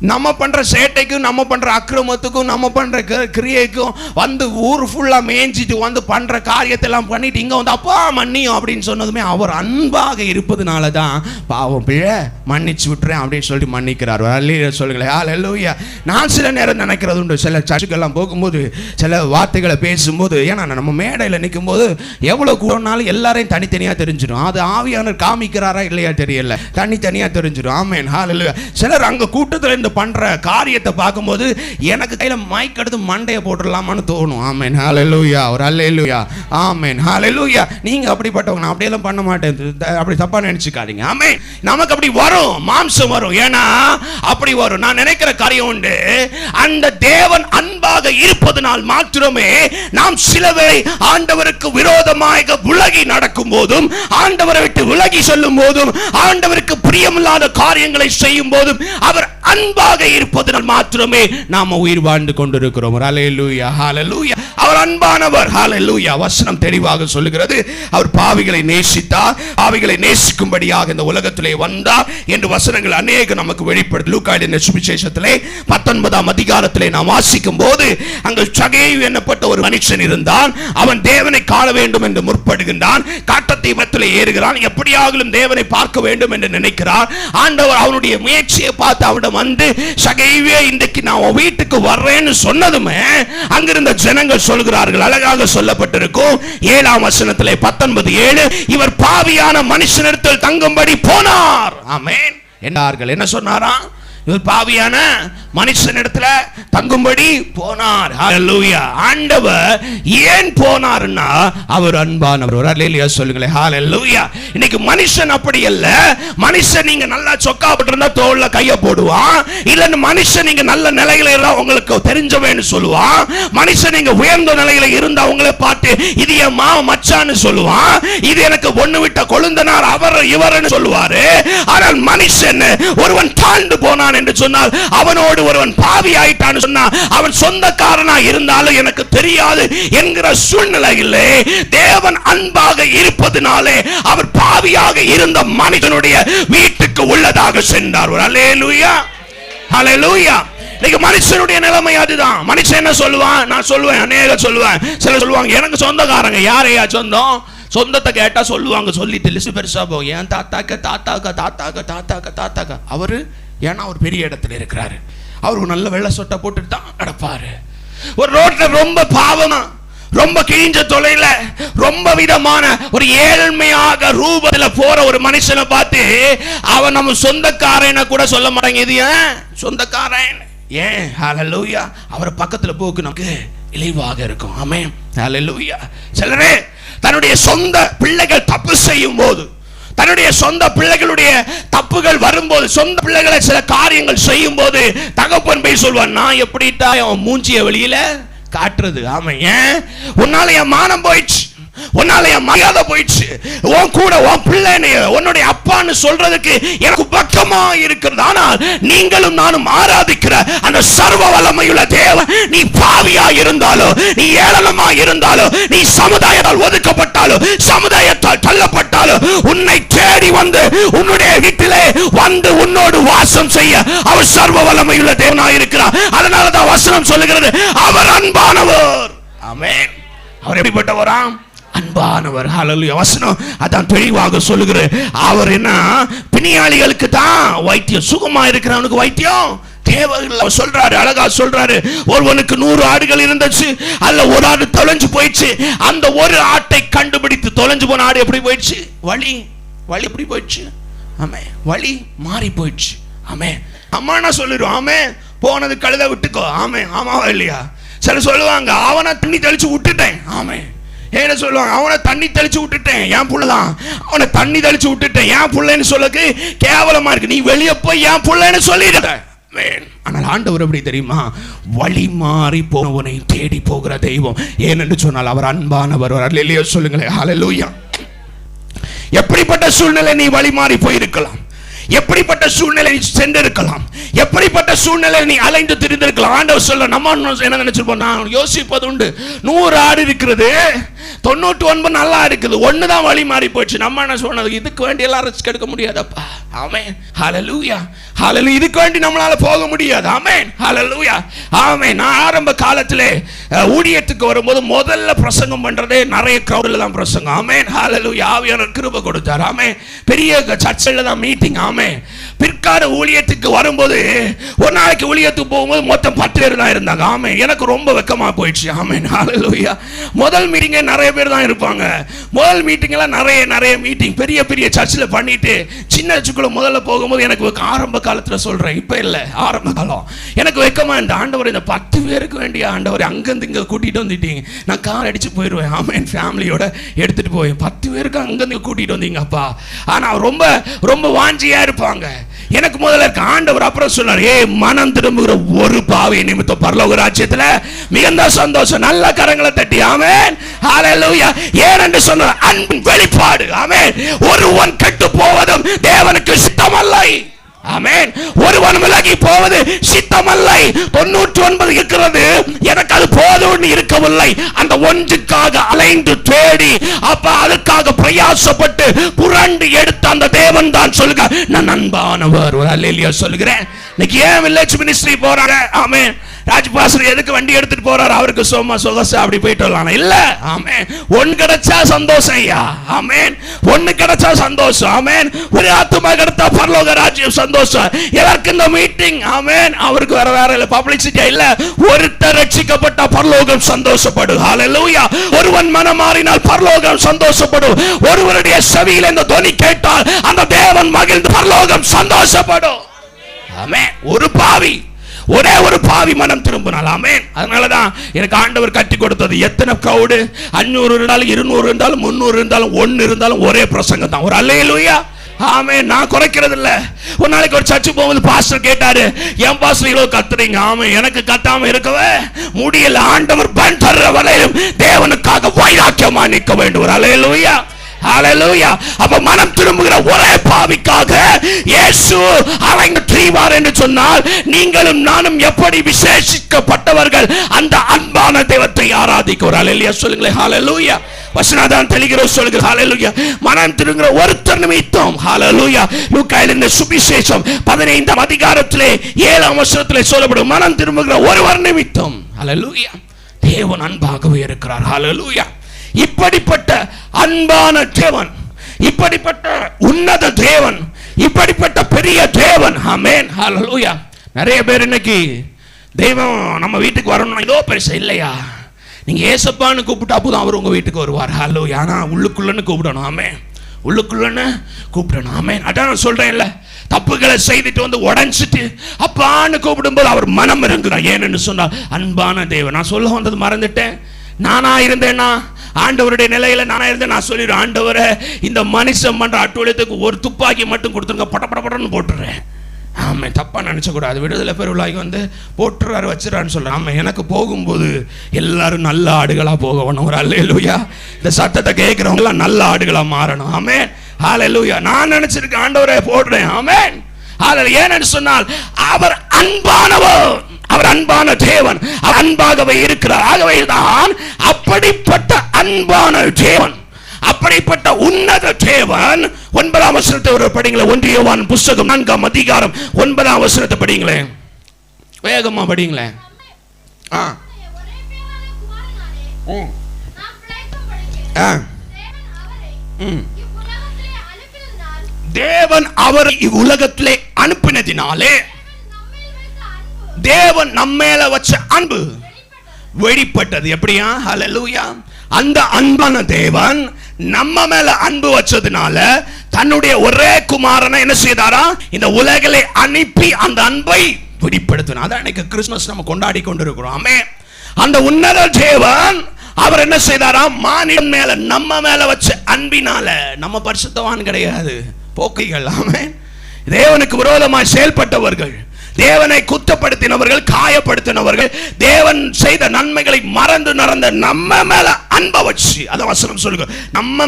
நம்ம பண்ற சேட்டைக்கும் நம்ம பண்ற அக்கிரமத்துக்கும் நம்ம பண்ற கிரியைக்கும் வந்து ஊர் ஃபுல்லா மேய்ஞ்சிட்டு வந்து பண்ற காரியத்தெல்லாம் பண்ணிட்டு இங்க வந்து அப்பா மன்னியும் அப்படின்னு சொன்னதுமே அவர் அன்பாக இருப்பதுனால தான் பாவம் பிழை மன்னிச்சு விட்டுறேன் அப்படின்னு சொல்லிட்டு மன்னிக்கிறார். அல்லேலூயா சொல்லுங்களேன். ஹல்லேலூயா. நான் சில நேரம் நினைக்கிறது உண்டு, சில சர்ச்சுக்கெல்லாம் போகும்போது சில வார்த்தைகளை பேசும்போது, ஏன்னா நம்ம மேடையில் நிற்கும் போது எவ்வளவு கூடனாலும் எல்லாரையும் தனித்தனியா தெரிஞ்சிடும். அது ஆவியானவர் காமிக்கிறாரா இல்லையா தெரியல, தனித்தனியா தெரிஞ்சிடும். ஆமென். ஹல்லேலூயா. சிலர் அங்க கூட்டத்தில் பண்ற காரியத்தை பார்க்கும்போது எனக்கு கையில மைக் எடுத்து மண்டைய போட்டுடலாமான்னு தோணும். ஆமென். ஹல்லேலூயா. ஒரு அல்லேலூயா. ஆமென். ஹல்லேலூயா. நீங்க அப்படிப்பட்டவங்க, நான் அப்படியெல்லாம் பண்ண மாட்டேன், அப்படி தப்பா நினைச்சுக்காதீங்க. ஆமென். நமக்கு அப்படி வரும், மாம்சம் வரும். ஏன்னா அப்படி வரும். நான் நினைக்கிற காரியம் உண்டு, அந்த தேவன் அன்பாக இருப்பதனால் மாத்திரமே நாம் சிலவை ஆண்டவருக்கு விரோதமாக விலகி நடக்கும் போதும், ஆண்டவரை விட்டு விலகி செல்லும் போதும், ஆண்டவருக்கு பிரியமில்லாத காரியங்களை செய்யும் போதும் அவர் அன்பாக இருப்பதனால் மாத்திரமே நாம உயிர் வாழ்ந்து கொண்டிருக்கிறோம். ஹல்லேலூயா. ஹல்லேலூயா. அவர் அன்பானவர். ஹல்லேலூயா. வசனம் தெளிவாக சொல்லுகிறது, அவர் பாவிகளை நேசித்தார், பாவிகளை நேசிக்கும்படியாக இந்த உலகத்திலே வந்தார் என்று வசனங்கள் அநேக நமக்கு வெளிப்படுது. லூக்கா எழுதின சுவிசேஷத்திலே 19ஆம் அதிகாரத்திலே நாம் வாசிக்கும் போது, அங்கு சகேயு என்னப்பட்ட ஒரு மனுஷன் இருந்தான். அவன் தேவனை காண வேண்டும் என்று முற்படுகின்றான். காட்டத்தீபத்திலே ஏறுகிறான். எப்படியாகிலும் தேவனை பார்க்க வேண்டும் என்று நினைக்கிறார். ஆண்டவர் அவனுடைய முயற்சியை பார்த்து அவனிடம் வந்து, சகேயுவே இன்றைக்கு நான் வீட்டுக்கு வர்றேன்னு சொன்னதுமே அங்கிருந்த ஜனங்கள் சொல்கிறார்கள், அழகாக சொல்லப்பட்டிருக்கும் 7ஆம் வசனத்திலே 19:7, இவர் பாவியான மனுஷனிடத்தில் தங்கும்படி போனார். ஆமென். என்றார்கள். என்ன சொன்னாரா? இவர் பாவியான மனுஷனிடத்துல தங்கும்படி போனார். ஹல்லேலூயா. ஆண்டவர் ஏன் போனார்னா அவர் அன்பானவர். அல்லேலூயா சொல்லுங்களேன். ஹல்லேலூயா. இன்னைக்கு மனுஷன் அப்படி அல்ல. மனுஷன் நீங்க நல்லா சொக்கா போட்டிருந்தா தோள்ல கைய போடுவான். இல்லன்னு மனுஷன் நீங்க நல்ல நிலையில இருந்தா உங்களுக்கு தெரிஞ்சவன்னு சொல்லுவான். மனுஷன் நீங்க உயர்ந்த நிலையில இருந்தா உங்களை பார்த்து இது என் மாமா மச்சான்னு சொல்லுவான். இது எனக்கு பொண்ணு விட்ட கொழுந்தனார் அவர் இவர்னு சொல்லுவாரு. ஆனால் மனுஷன் ஒருவன் தாழ்ந்து போனான் என்று சொன்னால், அவனோடு ஒருவன் பாவி ஆயிட்டான்னு சொன்னா, அவன் சொந்தக்காரனா இருந்தாலும் எனக்கு தெரியாது என்கிற சூழ்நிலையிலே தேவன் அன்பாக இருப்பதனாலே அவர் பாவியாக இருந்த மனிதனுடைய வீட்டுக்கு உள்ளதாக சென்றார். அல்லேலூயா. ஹல்லேலூயா. இன்னைக்கு மனுஷனுடைய நிலைமை அதுதான். மனுஷன் என்ன சொல்லுவான்? நான் சொல்லுவேன், அநேக சொல்லுவேன். சிலர் சொல்லுவாங்க எனக்கு சொந்தக்காரங்க. யாரையா சொந்தம்? சொந்தத்தை கேட்டா சொல்லுவாங்க, சொல்லிட்டு லிஸ்ட் பெருசா போகும். ஏன் தாத்தாக்க தாத்தாக்க தாத்தாக்க தாத்தாக்க தாத்தாக்க அவரு, ஏன்னா அவர் பெரிய இடத்துல இருக்கிறாரு, அவருக்கு நல்ல வெள்ளை சொட்டை போட்டுட்டு தான் நடப்பாரு. ஒரு ரோட்ல ரொம்ப பாவமா, ரொம்ப கிழிஞ்ச தொலைல, ரொம்ப விதமான ஒரு ஏழ்மையாக ரூபத்துல போற ஒரு மனுஷனை பார்த்து அவன் நம்ம சொந்தக்காரன கூட சொல்ல மாட்டாங்க. இது ஏன் சொந்தக்காரன்? ஏன்? ஹல்லேலூயா. அவர் பக்கத்துல போக்கு நமக்கு இளைவாக இருக்கும். ஆமென். ஹல்லேலூயா. சிலரே தன்னுடைய சொந்த பிள்ளைகள் தப்பு செய்யும் போது, தன்னுடைய சொந்த பிள்ளைகளுடைய தப்புகள் வரும்போது, சொந்த பிள்ளைகளை சில காரியங்கள் செய்யும் போது தகப்பன் போய் சொல்வான், நான் எப்படிட்டா அவன் மூஞ்சிய வெளியில காட்டுறது? ஆமா, ஏன்? உன்னால என் மானம் போயிடுச்சு, உன்னால என் மரியாதை போயிடுச்சு, உன் கூட உன் பிள்ளை உன்னுடைய அப்பான்னு சொல்றதுக்கு எனக்கு பக்கமா இருக்கிறது. ஆனால் நீங்களும் நானும் ஆராதிக்கிற அந்த சர்வ வல்லமையுள்ள தேவன், நீ பாவியா இருந்தாலும், நீ ஏளனமா இருந்தாலும், நீ சமுதாயத்தால் ஒதுக்கப்பட்டாலும், சமுதாயத்தால் தள்ளப்பட்டாலும், உன்னை தேடி வந்து உன்னுடைய வீட்டிலே வந்து உன்னோடு வாசம் செய்ய அவர் சர்வ வல்லமையுள்ள தேவனாய் இருக்கிறார். அதனால தான் வசனம் சொல்லுகிறது அவர் அன்பானவர். ஆமென். அவர் எப்படிப்பட்டவராம்? அன்பானவர். ஹல்லேலூயா. வசனம் அதான் தெளிவாக சொல்லுகிற. அவர் என்ன, பிணியாளிகளுக்கு தான் வைத்தியம், சுகமா இருக்கிறவனுக்கு வைத்தியம் தேவையில்லை சொல்றாரு. அழகா சொல்றாரு. ஒருவனுக்கு 100 ஆடுகள் இருந்துச்சு, அல்ல ஒரு ஆடு தொலைஞ்சு போயிடுச்சு. அந்த ஒரு ஆட்டை கண்டுபிடித்து, தொலைஞ்சு போன ஆடு எப்படி போயிடுச்சு? வழி எப்படி போயிடுச்சு? ஆமே, வழி மாறி போயிடுச்சு. ஆமே, அம்மா நான் சொல்லிடுவோம். ஆமே, போனது கழுத விட்டுக்கோ. ஆமே, ஆமாவா இல்லையா? சில சொல்லுவாங்க, அவனை தண்ணி தெளிச்சு விட்டுட்டேன். ஆமே, என்ன சொல்லுவாங்க, அவனை தண்ணி தெளிச்சு விட்டுட்டேன், என் புள்ளதான். அவனை தண்ணி தெளிச்சு விட்டுட்டேன், என் புள்ளைன்னு சொல்லக்கு கேவலமா இருக்கு. நீ வெளியே போய் என் புள்ளைன்னு சொல்லிட. ஆனால் ஆண்டவர் எப்படி தெரியுமா? வழி மாறி போனவனை தேடி போகிற தெய்வம். ஏனென்று சொன்னால் அவர் அன்பானவர். அல்லேலூயா சொல்லுங்களேன். ஹல்லேலூயா. எப்படிப்பட்ட சூழ்நிலை நீ வழி மாறி போயிருக்கலாம், எப்படிப்பட்ட சூழ்நிலை சென்றிருக்கலாம், எப்படிப்பட்ட சூழ்நிலை நீ அலைந்து திரிந்திருக்கலாம். ஆண்டவர் சொல்ல, நம்ம என்ன நினைச்சிருப்போம்? நான் யோசிப்பது உண்டு, 100 ஆடு இருக்கிறது, 99 நல்லா இருக்குது, ஒண்ணுதான் வழி மாறி போச்சு. நம்ம என்ன சொன்னது, இதுக்கு வேண்டி எல்லாம் ரிஸ்க் எடுக்க முடியாதப்பா. ஆமென், ஹல்லேலூயா, ஹல்லேலூயா. இதுக்கு வேண்டி நம்மளால போக முடியாது. ஆமென், ஹல்லேலூயா, ஆமென். நான் ஆரம்ப காலத்திலே ஊழியத்துக்கு வரும்போது முதல்ல பிரசங்கம் பண்றதே நிறைய கிரவுட்ல தான் பிரசங்கம். ஆமென், ஹல்லேலூயா. ஆவியானவர் கிருபை கொடுத்தார். ஆமென், பெரிய சர்ச்சில் தான் மீட்டிங். ஆமென். பிற்கால ஊழியத்துக்கு வரும்போது, ஒரு நாளைக்கு ஊழியத்துக்கு போகும்போது மொத்தம் 10 பேர் தான் இருந்தாங்க. ஆமென், எனக்கு ரொம்ப வெக்கமா போயிடுச்சு. ஆமென், ஹல்லேலூயா. முதல் மீட்டிங்கே நிறைய பேர் தான் இருப்பாங்க. முதல் மீட்டிங்ல நிறைய மீட்டிங் பெரிய பெரிய சர்ச்சில் பண்ணிட்டு, சின்ன சர்ச்சுக்குள்ள முதல்ல போகும்போது எனக்கு ஆரம்ப காலத்தில் சொல்றேன், இப்ப இல்ல, ஆரம்ப காலம் எனக்கு வெக்கமா இருந்த. ஆண்டவர், இந்த 10 பேருக்கு வேண்டிய ஆண்டவர் அங்கிருந்து இங்க கூட்டிட்டு வந்துட்டீங்க, நான் கார் அடிச்சு போயிடுவேன். ஆமென், ஃபேமிலியோட எடுத்துட்டு போய் 10 பேருக்கு அங்கிருந்து கூட்டிட்டு வந்தீங்க அப்பா. ஆனா ரொம்ப ரொம்ப வாஞ்சியா இருப்பாங்க. எனக்கு முதல்ல இருக்க ஆண்டவர் அப்புறம் சொன்னார், ஏ மனம் திரும்புகிற ஒரு பாவி நிமித்தம் பரலோக ராஜ்யத்துல மிகுந்த சந்தோஷம். நல்ல கரங்களை தட்டி ஆமென், ஹல்லேலூயா. ஏனென்று சொன்னார், அன்பின் வெளிப்பாடு. ஆமென். ஒருவன் கெட்டு போவதும் தேவனுக்கு சித்தமல்லை. ஆமென். ஒருவன் விலகி போவது சித்தமல்லை. 99 இருக்கிறது, எனக்கு அது போதும்னு இருக்கவில்லை. அந்த ஒன்றுக்காக அலைந்து தேடி, அப்ப அதுக்காக பிரயாசப்பட்டு புரண்டு எடுத்த அந்த தேவன் தான் சொல்லுங்க, நான் அன்பானவர். ஒரு அல்லேலூயா சொல்லுகிறேன். இன்னைக்கு ஏன் வில்லேஜ் மினிஸ்ட்ரி போறாங்க? ஆமென். ராஜ்பாஸ்டர் எதுக்கு வண்டி எடுத்துட்டு போறாரு? அவருக்கு சோமா சொகசா அப்படி போயிட்டு வரலாம் இல்ல. ஆமென். ஒன்னு கிடைச்சா சந்தோஷம் ஐயா. ஆமென். ஒன்னு கிடைச்சா சந்தோஷம். ஆமென். ஒரு ஆத்துமா கிடைத்தா பரலோக ராஜ்யம் சந்தோஷம். எதற்கு இந்த மீட்டிங்? ஆமென். அவருக்கு வேற இல்ல, பப்ளிசிட்டி இல்ல. ஒருத்தர் ரட்சிக்கப்பட்ட பரலோகம் சந்தோஷப்படும். ஹல்லேலூயா. ஒருவன் மனம் மாறினால் பரலோகம் சந்தோஷப்படும். ஒருவருடைய செவியில் இந்த துணி கேட்டால் அந்த தேவன் மகிழ்ந்து பரலோகம் சந்தோஷப்படும். ஆமென். ஒரே ஒரு பாவி மனம் திரும்பினால். ஆமென். அதனாலதான் எனக்கு ஆண்டவர் கட்டி கொடுத்தது. எத்தனை கிரவுடு, 500 இருந்தாலும் 200 இருந்தாலும் 300 இருந்தாலும் 1 இருந்தாலும் ஒரே பிரசங்கம் தான். ஒரு அல்லேலூயா. ஆமென். நான் குறைக்கிறது இல்ல. ஒரு நாளைக்கு ஒரு சர்ச்சு போகும்போது பாஸ்டர் கேட்டாரு, என் பாஸ்டர் இவ்வளவு கத்துறீங்க? ஆமென், எனக்கு கத்தாம இருக்கவே முடியல. ஆண்டவர் பன் தர்ற வரையிலும் தேவனுக்காக வைராக்கியமா நிற்க வேண்டும். ஒரு அல்லேலூயா, ஹல்லேலூயா. அப்ப மனம் திரும்புகிற ஒரே பாவிக்காக இயேசு அலைந்து திரிவார் என்று சொன்னால், நீங்களும் நானும் எப்படி விசேஷிக்கப்பட்டவர்கள் அந்த அன்பான தெய்வத்தை ஆராதிக்க. ஒரு அல்லேலூயா சொல்லுங்களேன். ஹல்லேலூயா. வசனதான் தெளிகிற சொல்லுங்க. ஹல்லேலூயா. மனம் திரும்புகிற ஒருத்தர் நிமித்தம். ஹல்லேலூயா. லூக்கா எழுதின சுவிசேஷம் 15ஆம் அதிகாரத்திலே 7ஆம் வசனத்திலே சொல்லப்படும், மனம் திரும்புகிற ஒருவர் நிமித்தம். ஹல்லேலூயா. தேவன் அன்பாகவே இருக்கிறார். ஹல்லேலூயா. இப்படிப்பட்ட அன்பான தேவன், இப்படிப்பட்ட உன்னத தேவன், இப்படிப்பட்ட பெரிய தேவன். ஆமென், ஹல்லேலூயா. நிறைய பேர் இன்னைக்கு தெய்வம் நம்ம வீட்டுக்கு வரணும் ஏதோ பெருசா இல்லையா, நீங்க ஏசப்பான்னு கூப்பிட்டா போதும் அவர் உங்க வீட்டுக்கு வருவார். ஹல்லேலூயா. ஆனா உள்ளுக்குள்ளன்னு கூப்பிடணும். ஆமென். உள்ளுக்குள்ளன்னு கூப்பிடணும். ஆமென். அதான் நான் சொல்றேன் இல்ல, தப்புகளை செய்துட்டு வந்து உடைச்சிட்டு அப்பான்னு கூப்பிடும்போது அவர் மனம் இறங்குறார். ஏன்னு சொன்னா அன்பான தேவன். நான் சொல்ல வந்தது மறந்துட்டேன். நானா இருந்தேன்னா, ஆண்டவருடைய நிலையில நானா இருந்தேன், நான் சொல்லிடுறேன், ஆண்டவரே இந்த மனுஷன் பண்ற அட்டுழியத்துக்கு ஒரு துப்பாக்கி மட்டும் கொடுத்துருங்க, படப்படன்னு போட்டுறேன். ஆமாம், தப்பா நினைச்ச கூடாது. விடுதலை பெருவிழாக்கு வந்து போட்டுறாரு வச்சுறான்னு சொல்றேன். ஆமாம், எனக்கு போகும்போது எல்லாரும் நல்ல ஆடுகளா போகணும். ஒரு அல்லேலூயா. இந்த சத்தத்தை கேட்கிறவங்க எல்லாம் நல்ல ஆடுகளா மாறணும். ஆமென், ஹல்லேலூயா. நான் நினைச்சிருக்கேன் ஆண்டவரே போடுறேன். ஆமென், ஹல்லேலூயா. ஏன்னு சொன்னால் அவர் அன்பானவர், அவர் அன்பான தேவன், அவர் அன்பாகவே இருக்கிறார். ஆகவே தான் அப்படிப்பட்ட அன்பான தேவன், அப்படிப்பட்ட உன்னத தேவன் 9ஆம் வசனத்தை ஒரு படிங்களேன். 1 யோவான் புத்தகம் 4ஆம் அதிகாரம் 9ஆம் வசனத்தை படிங்களேன். வேகமா படிங்களேன். தேவன் அவரை இவ்வுலகத்திலே அனுப்பினதினாலே தேவன் நம்மேல வச்ச அன்பு வெளிப்பட்டது. எப்படியா? ஹல்லேலூயா. அந்த அன்பான தேவன் நம்ம மேல அன்பு வச்சதுனால தன்னுடைய ஒரே குமாரனை என்ன செய்தாரா? இந்த உலகிலே அனுப்பி அந்த அன்பை வெளிப்படுத்தினார். அதான் இன்னைக்கு கிறிஸ்துமஸ் நம்ம கொண்டாடி கொண்டிருக்கிறோம். ஆமென். அந்த உன்னத தேவன் அவர் என்ன செய்தாரா? மானிடன் மேல நம்ம மேல வச்ச அன்பினால, நம்ம பரிசுத்தவான் கிடையாது, போக்கிகள். ஆமென். தேவனுக்கு விரோதமாய் செயல்பட்டவர்கள், தேவனை குற்றப்படுத்தினவர்கள், காயப்படுத்தினவர்கள், தேவன் செய்த நன்மைகளை மறந்து நடந்த நம்ம மேல அன்பை வச்சு, அத வசனம் சொல்லுங்க, நம்ம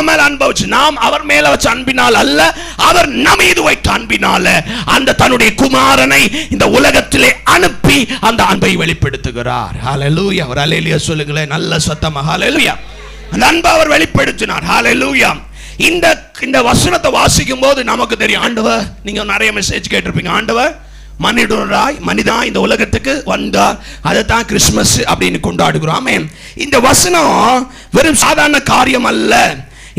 மேல அன்பை வச்சு, நாம் அவர் மேல வச்ச அன்பினால் அல்ல, அவர் நம்ம மீது வைத்த அன்பினால அந்த தன்னுடைய குமாரனை இந்த உலகத்திலே அனுப்பி அந்த அன்பை வெளிப்படுத்துகிறார். ஹல்லேலூயா. ஒரு ஹல்லேலூயா சொல்லுங்களேன், நல்ல சத்தமா. ஹல்லேலூயா. அந்த அன்பை அவர் வெளிப்படுத்தினார். ஹல்லேலூயா. இந்த வசனத்தை வாசிக்கும் போது நமக்கு தெரியும், ஆண்டவர், நீங்க நிறைய மெசேஜ் கேட்டிருப்பீங்க, ஆண்டவர் மனிதா இந்த உலகத்துக்கு வந்தார், அதைத்தான் கிறிஸ்துமஸ் அப்படின்னு கொண்டாடுகிறோம். ஆமென். இந்த வசனம் வெறும் சாதாரண காரியம் அல்ல,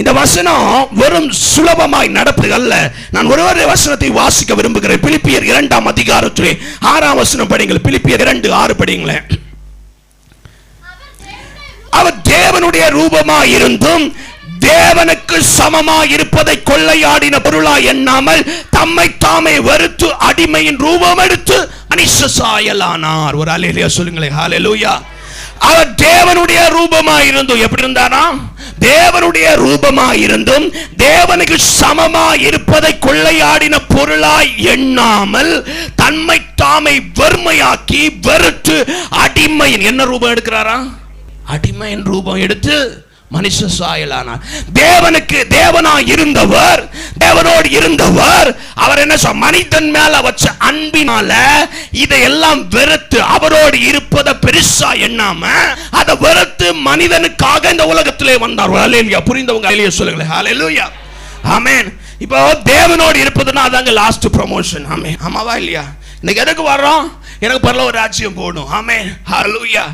இந்த வசனம் வெறும் சுலபமாய் நடப்பது அல்ல. நான் ஒரு வசனத்தை வாசிக்க விரும்புகிறேன். பிலிப்பியர் 2ஆம் அதிகாரத்திலே 6ஆம் வசனம் படிங்கள். பிலிப்பியர் 2:6 படிங்களேன். அவர் தேவனுடைய ரூபமாய் இருந்தும் தேவனுக்கு சமமாய் இருப்பதை கொள்ளையாடின பொருளாய் எண்ணாமல் தம்மை தாமே வெறுத்து அடிமையின் ரூபம் எடுத்து மனுஷ சாயலானார். ஒரு ஹல்லேலூயா சொல்லுங்களேன். ஹல்லேலூயா. அவர் தேவனுடைய ரூபமாய் இருந்தும், எப்படி இருந்தாரா? தேவனுடைய ரூபமாய் இருந்தும் தேவனுக்கு சமமாய் இருப்பதை கொள்ளையாடின பொருளாய் எண்ணாமல் தம்மை தாமே வெறுமையாக்கி வெறுத்து அடிமையின் என்ன ரூபம் எடுக்கிறாரா? அடிமையின் ரூபம் எடுத்து மனுஷ சாயலானார். தேவனுக்கு தேவனாய் இருந்தவர், தேவனோடு இருந்தவர், அவர் என்ன சொல்ற? மனிதன் மேல வச்ச அன்பினால இதையெல்லாம் வெறுத்து, அவரோடு இருப்பதை பெருசா எண்ணாம அதை வெறுத்து மனிதனுக்காக இந்த உலகத்திலே வந்தார். ஹல்லேலூயா. புரிந்தவங்க ஹல்லேலூயா சொல்லுங்களேன். ஹல்லேலூயா. ஆமென். இப்போ தேவனோடு இருப்பதுன்னா அதாங்க லாஸ்ட் ப்ரமோஷன். ஆமென். ஆமாவா இல்லையா? இன்னைக்கு எதுக்கு வர்றோம்? எனக்கு பரலோக ராஜ்யம் போகணும். ஆமென். ஹல்லேலூயா.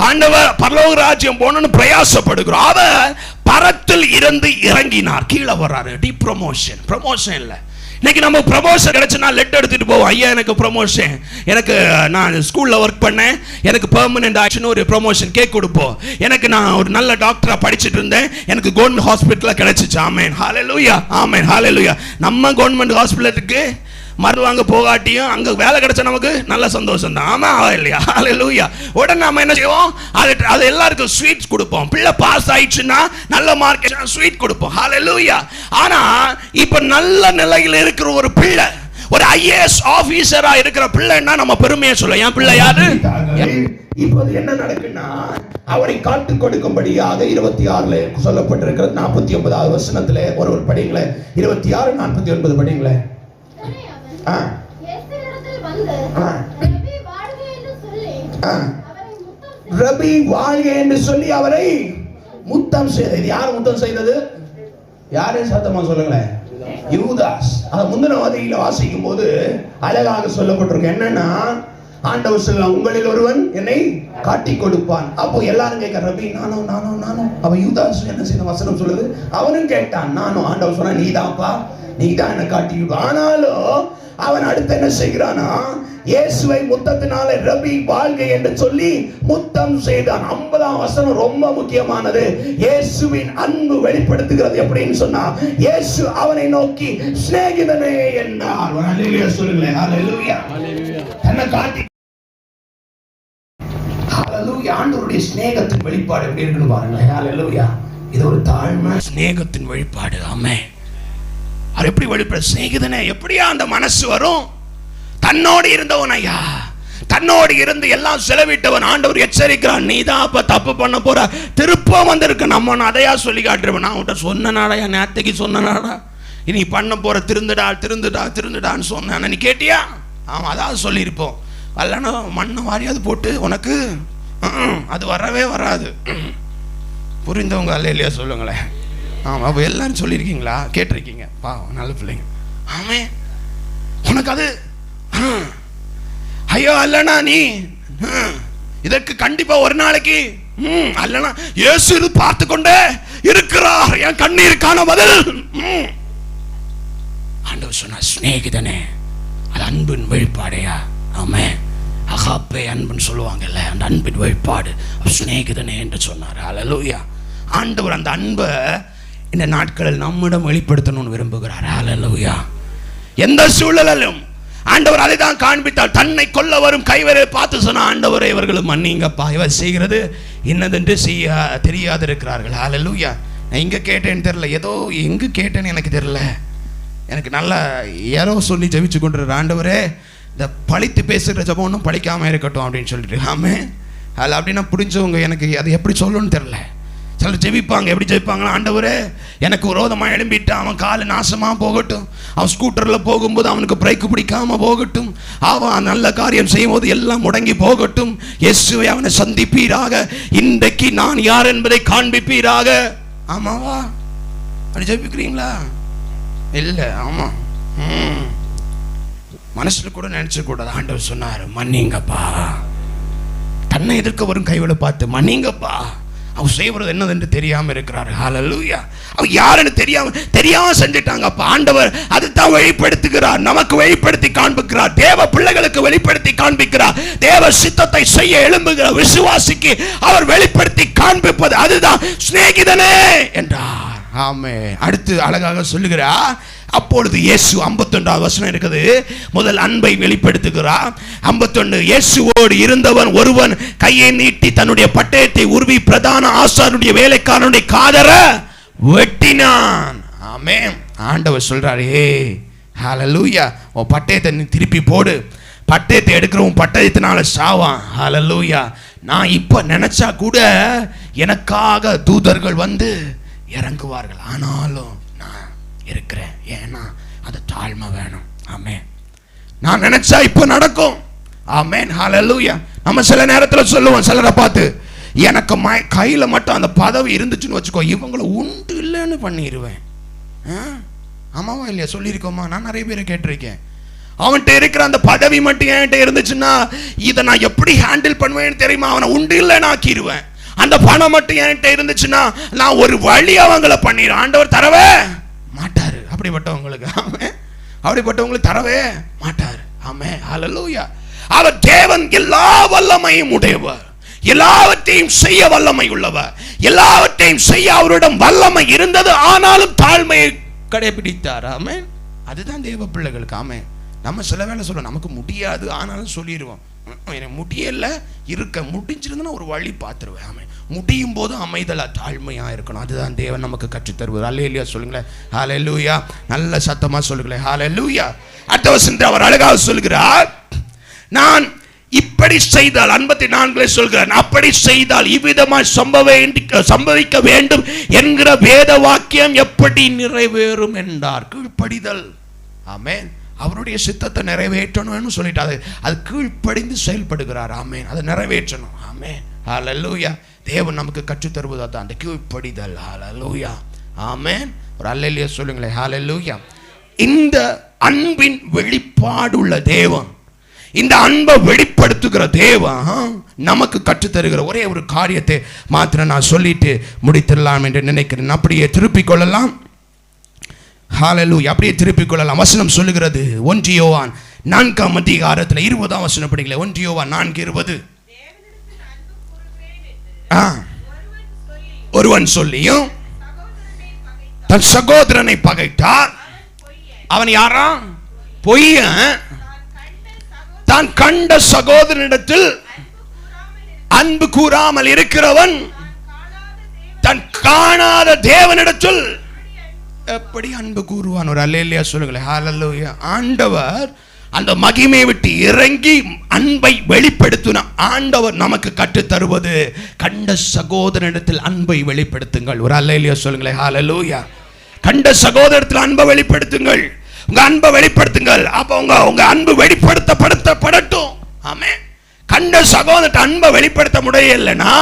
ஆண்டவர் பரலோக ராஜ்யம் போகணும்னு பிரயாசப்படுகிறோம். அவர் பரத்தில் இருந்து இறங்கினார், கீழே வர்றாரு. டி ப்ரமோஷன், ப்ரமோஷன் இல்லை. இன்னைக்கு நம்ம ப்ரமோஷன் கிடைச்சுன்னா லெட்டர் எடுத்துட்டு போவோம். ஐயா எனக்கு ப்ரமோஷன், எனக்கு நான் ஸ்கூல்ல ஒர்க் பண்ணேன், எனக்கு பெர்மனன்ட் ஆக்ஷன் ஒரு ப்ரமோஷன் கேக் கொடுப்போம். எனக்கு நான் ஒரு நல்ல டாக்டரா படிச்சுட்டு இருந்தேன், எனக்கு கவர்மெண்ட் ஹாஸ்பிட்டல்ல கிடைச்சிச்சு. ஆமென். ஹல்லேலூயா. ஆமென். ஹல்லேலூயா. நம்ம கவர்மெண்ட் ஹாஸ்பிட்டலுக்கு மருந்து வாங்க போகாட்டியும் அங்க வேலை கிடைச்சா நமக்கு நல்ல சந்தோஷம் தான். ஆமா இல்லையா? ஹல்லேலூயா. உடனே நாம என்ன செய்வோம்? அது எல்லாருக்கும் ஸ்வீட்ஸ் கொடுப்போம். பிள்ளை பாஸ் ஆயிடுச்சுன்னா, நல்ல மார்க் ஸ்வீட் கொடுப்போம். ஹல்லேலூயா. ஆனா இப்ப நல்ல நிலையில் இருக்கிற ஒரு பிள்ளை, ஒரு IAS ஆபீசரா இருக்கிற பிள்ளைன்னா நம்ம பெருமையா சொல்ல, என் பிள்ளை யாரு? இப்போது என்ன நடக்குன்னா, அவரை காட்டு கொடுக்கும்படியாக 26 சொல்லப்பட்டிருக்கிறது. 49வது வசனத்திலே ஒரு படிங்களே, 26 49 படிங்களே. ரபி வாழ்க என்று சொல்லி அவரை முத்தம் செய்தது. யார் முத்தம் செய்தது? யாரே சத்தமா சொல்லுங்களேன். யூதாஸ். அது முந்தின வதியில வாசிக்கும் போது அழகாக சொல்லப்பட்டிருக்கு. என்னன்னா, ஆண்டவர் சொல்ல, உங்களில் ஒருவன் என்னை காட்டி கொடுப்பான். அப்போ எல்லாரும் கேட்க, ரபி நானும் நானும் நானும். அவன் யூதாஸ் என்ன செய்த வசனம் சொல்லுது, அவனும் கேட்டான் நானும். ஆண்டவர் சொன்னா, நீதான்ப்பா, நீதான் என்ன காட்டி. ஆனாலும் அவன் அடுத்து என்ன செய்கிறானா, இயேசுவை முத்தத்தினால ரபி வாழ்க என்று சொல்லி முத்தம் செய்தான். 50ஆம் வசனம் ரொம்ப முக்கியமானது. இயேசுவின் அன்பு வெளிப்படுத்துகிறது. எப்படின்னு சொன்னா, இயேசு அவனை நோக்கி சிநேகிதனே என்றார். ஹல்லேலூயா சொல்லுங்களேன். ஹல்லேலூயா. என்ன காட்டி, ஹல்லேலூயா. ஆண்டவருடைய சிநேகத்தின் வெளிப்பாடு எப்படி இருக்குன்னு பாருங்களேன். ஹல்லேலூயா. இது ஒரு தாழ்மை சிநேகத்தின் வெளிப்பாடு. ஆமென். அது எப்படி வெளிப்பட? சிநேகிதனே, எப்படியா அந்த மனசு வரும்? தன்னோடு இருந்தவன் ஐயா, தன்னோடு இருந்து எல்லாம் செலவிட்டவன். ஆண்டவர் எச்சரிக்கிறான், நீதான் அப்ப தப்பு பண்ண போற, திருப்பம் வந்திருக்கு. நம்ம அதையா சொல்லி காட்டுறவன். நான் உன்கிட்ட சொன்னனாடா, நேத்தைக்கு சொன்னனாடா, இனி பண்ண போற, திருந்துடா திருந்துடா திருந்துடான்னு சொன்ன, நீ கேட்டியா? ஆமா, அதாவது சொல்லியிருப்போம். அல்லனா மண்ணை வாரியாவது போட்டு உனக்கு அது வரவே வராது. புரிந்தவங்க அல்லையா சொல்லுங்களேன். ஆமாம், அப்போ எல்லாரும் சொல்லியிருக்கீங்களா? கேட்டிருக்கீங்க. பாவம், நல்ல பிள்ளைங்க. ஆமே, உனக்கு அது ஐயோ அல்லனா நீ இதற்கு கண்டிப்பா ஒரு நாளைக்கு அல்லனா இயேசு பார்த்து கொண்டே என் கண்ணீருக்கான பதில். ஆண்டவர் சொன்னார், சிநேகிதனே, அது அன்பின் வெளிப்பாடையா? ஆமென். அகாப்பே அன்புன்னு சொல்லுவாங்கல்ல, அந்த அன்பின் வெளிப்பாடு சிநேகிதனே என்று சொன்னார். ஹல்லேலூயா. ஆண்டவர் அந்த அன்பை இந்த நாட்களில் நம்மிடம் வெளிப்படுத்தணும்னு விரும்புகிறார். ஹல்லேலூயா. எந்த சூழலிலும் ஆண்டவர் அதை தான் காண்பித்தார். தன்னை கொல்ல வரும் கைவரை பார்த்து சொன்ன, ஆண்டவரை இவர்களும் மன்னிங்கப்பா, இவர் செய்கிறது இன்னதென்று செய்ய தெரியாது இருக்கிறார்கள். ஹல்லேலூயா. நான் இங்கே கேட்டேன்னு தெரியல, ஏதோ எங்கே கேட்டேன்னு எனக்கு தெரியல, எனக்கு நல்லா யாரோ சொல்லி ஜெபிச்சு கொண்டிருக்கிற, ஆண்டவரே இந்த பழித்து பேசுகிற ஜபம் ஒன்றும் பழிக்காமல் இருக்கட்டும் அப்படின்னு சொல்லிட்டு. ஆமென். அதில் அப்படின்னா புரிஞ்சவங்க எனக்கு அது எப்படி சொல்லணும்னு தெரில. சிலர் ஜெபிப்பாங்க, எப்படி ஜெபிப்பாங்கன்னா, ஆண்டவரே எனக்கு விரோதமாக எழும்பிட்டு அவன் காலு நாசமாக போகட்டும், அவன் ஸ்கூட்டரில் போகும்போது அவனுக்கு பிரேக்கு பிடிக்காமல் போகட்டும், அவன் நல்ல காரியம் செய்யும் போது எல்லாம் முடங்கி போகட்டும், இயேசுவை அவனை சந்திப்பீராக, இன்றைக்கு நான் யார் என்பதை காண்பிப்பீராக. ஆமாவா? அப்படி ஜெபிக்கிறீங்களா? இல்லை. ஆமாம். மனசில் கூட நினைச்ச கூடாது. ஆண்டவர் சொன்னார், மன்னிங்கப்பா. தன்னை எதிர்க்க வரும் கைகளை பார்த்து மன்னிங்கப்பா, அவர் செய்வது என்னதென்று தெரியாம இருக்கிறார். ஹல்லேலூயா. அவர் யாருன்னு தெரியாம செஞ்சிட்டாங்கப்பா. ஆண்டவர் அதுதான் வெளிப்படுத்துகிறார், நமக்கு வெளிப்படுத்தி காண்பிக்கிறார், தேவ பிள்ளைகளுக்கு வெளிப்படுத்தி காண்பிக்கிறார். தேவ சித்தத்தை செய்ய எழும்புகிற விசுவாசிக்கு அவர் வெளிப்படுத்தி காண்பிப்பது அதுதான் சிநேகிதனே என்றார். ஆமே. அடுத்து அழகாக சொல்லுகிறார், அப்பொழுது இயேசு 51வது வசனம் இருக்குது, முதல் அன்பை வெளிப்படுத்துகிறார். 51, இயேசுவோடு இருந்தவன் ஒருவன் கையை நீட்டி தன்னுடைய பட்டயத்தை உருவி பிரதான ஆசாரியனுடைய வேலைக்காரனுடைய காதரை வெட்டினான். ஆமென். ஆண்டவர் சொல்றாரு, ஹல்லேலூயா, உன் பட்டயத்தை நீ திருப்பி போடு, பட்டயத்தை எடுக்கிறவன் பட்டயத்தினால சாவான். ஹல்லேலூயா. நான் இப்ப நினைச்சா கூட எனக்காக தூதர்கள் வந்து இறங்குவார்கள், ஆனாலும் நான் இருக்கிறேன். ஏன்னா அது தாழ்மை வேணும். ஆமென். நான் நினைச்சா இப்ப நடக்கும். ஆமென். ஹல்லேலூயா. நம்ம சில நேரத்தில் சொல்லுவோம் சிலரை பார்த்து, எனக்கு கையில மட்டும் அந்த பதவி இருந்துச்சுன்னு வச்சுக்கோ, இவங்களை உண்டு இல்லைன்னு பண்ணிடுவேன். ஆமாவா இல்லையா? சொல்லியிருக்கோமா? நான் நிறைய பேரை கேட்டிருக்கேன். அவன்கிட்ட இருக்கிற அந்த பதவி மட்டும் என்கிட்ட இருந்துச்சுன்னா இதை நான் எப்படி ஹேண்டில் பண்ணுவேன்னு தெரியுமா? அவனை உண்டு இல்லைன்னு ஆக்கிடுவேன். அந்த பணம் மட்டும் என்கிட்ட இருந்துச்சுன்னா நான் ஒரு வழி அவங்களை பண்ணிடுவேன். ஆண்டவர் தரவே மாட்டாரு அப்படிப்பட்டவங்களுக்கு. ஆமென். அப்படிப்பட்டவங்களுக்கு தரவே மாட்டார். ஆமென். ஹல்லேலூயா. அவர் தேவன் எல்லா வல்லமையும் உடையவர், எல்லாவற்றையும் செய்ய வல்லமை உள்ளவர், எல்லாவற்றையும் செய்ய அவரிடம் வல்லமை இருந்தது, ஆனாலும் தாழ்மையை கடைபிடித்தார். ஆமென். அதுதான் தேவ பிள்ளைகளுக்கு. ஆமென். நம்ம சில வேளை சொல்ல நமக்கு முடியாது, ஆனாலும் சொல்லிடுவோம், எனக்கு முடியல, இருக்க முடிஞ்சிருந்தா ஒரு வழி பார்த்துருவேன். ஆமென். முடியும் போது அமைதலா தாழ்மையா இருக்கணும். அதுதான் தேவன் நமக்கு கற்றுத் தருவது. அல்லேலூயா சொல்லுங்களேன். ஹல்லேலூயா. நல்ல சத்தமா சொல்லுங்களேன். ஹல்லேலூயா. அடுத்த வசனத்தில் அவர் அழகாக சொல்கிறார், நான் இப்படி செய்தால், 54 சொல்கிறார், அப்படி செய்தால் இவ்விதமாய் சம்பவிக்க வேண்டும் என்கிற வேத வாக்கியம் எப்படி நிறைவேறும் என்றார். கீழ்ப்படிதல். ஆமென். அவருடைய சித்தத்தை நிறைவேற்றணும்னு சொல்லிட்டாரு, அது கீழ்ப்படிந்து செயல்படுகிறார். ஆமென். அதை நிறைவேற்றணும். ஆமென். ஹல்லேலூயா. தேவன் நமக்கு கற்றுத் தருவது அதான், அந்த கீழ்ப்படிதல். ஹல்லேலூயா. ஆமென். ஒரு அல்லேலூயா சொல்லுங்களேன். ஹல்லேலூயா. இந்த அன்பின் வெளிப்பாடுள்ள தேவன், இந்த அன்பை வெளிப்படுத்துகிற தேவன் நமக்கு கற்றுத் தருகிற ஒரே ஒரு காரியத்தை மாத்திரம் நான் சொல்லிட்டு முடித்திடலாம் என்று நினைக்கிறேன். அப்படியே திருப்பிக் கொள்ளலாம். ஹல்லேலூயா. அப்படியே திருப்பிக் கொள்ளலாம். வசனம் சொல்லுகிறது, 1 யோவான் 4ஆம் அதிகாரத்தில் 20ஆம் வசனம் படிக்கல. 1 யோவான் 4:20. ஒருவன் சொல்லியும் தன் சகோதரனை பகைத்தார், அவன் யாரா? பொய்யன். தான் கண்ட சகோதரனிடத்தில் அன்பு கூறாமல் இருக்கிறவன் தன் காணாத தேவனிடத்தில் எப்படி அன்பு கூறுவான்? ஒரு அல்லேலூயா சொல்லுங்களேன். ஹல்லேலூயா. ஆண்டவர் அந்த மகிமையை விட்டு இறங்கி அன்பை வெளிப்படுத்தின ஆண்டவர் நமக்கு கற்றுத் தருவது, கண்ட சகோதரனிடத்தில் அன்பை வெளிப்படுத்துங்கள். ஒரு அல்லேலூயா சொல்லுங்களேன். ஹல்லேலூயா. கண்ட சகோதரத்தில் அன்பை வெளிப்படுத்துங்கள். உங்க அன்பை வெளிப்படுத்துங்கள். அப்ப உங்க அன்பு வெளிப்படுத்தப்படட்டும். ஆமென். கண்ட சகோதரத்தை அன்பை வெளிப்படுத்த முடியலன்னா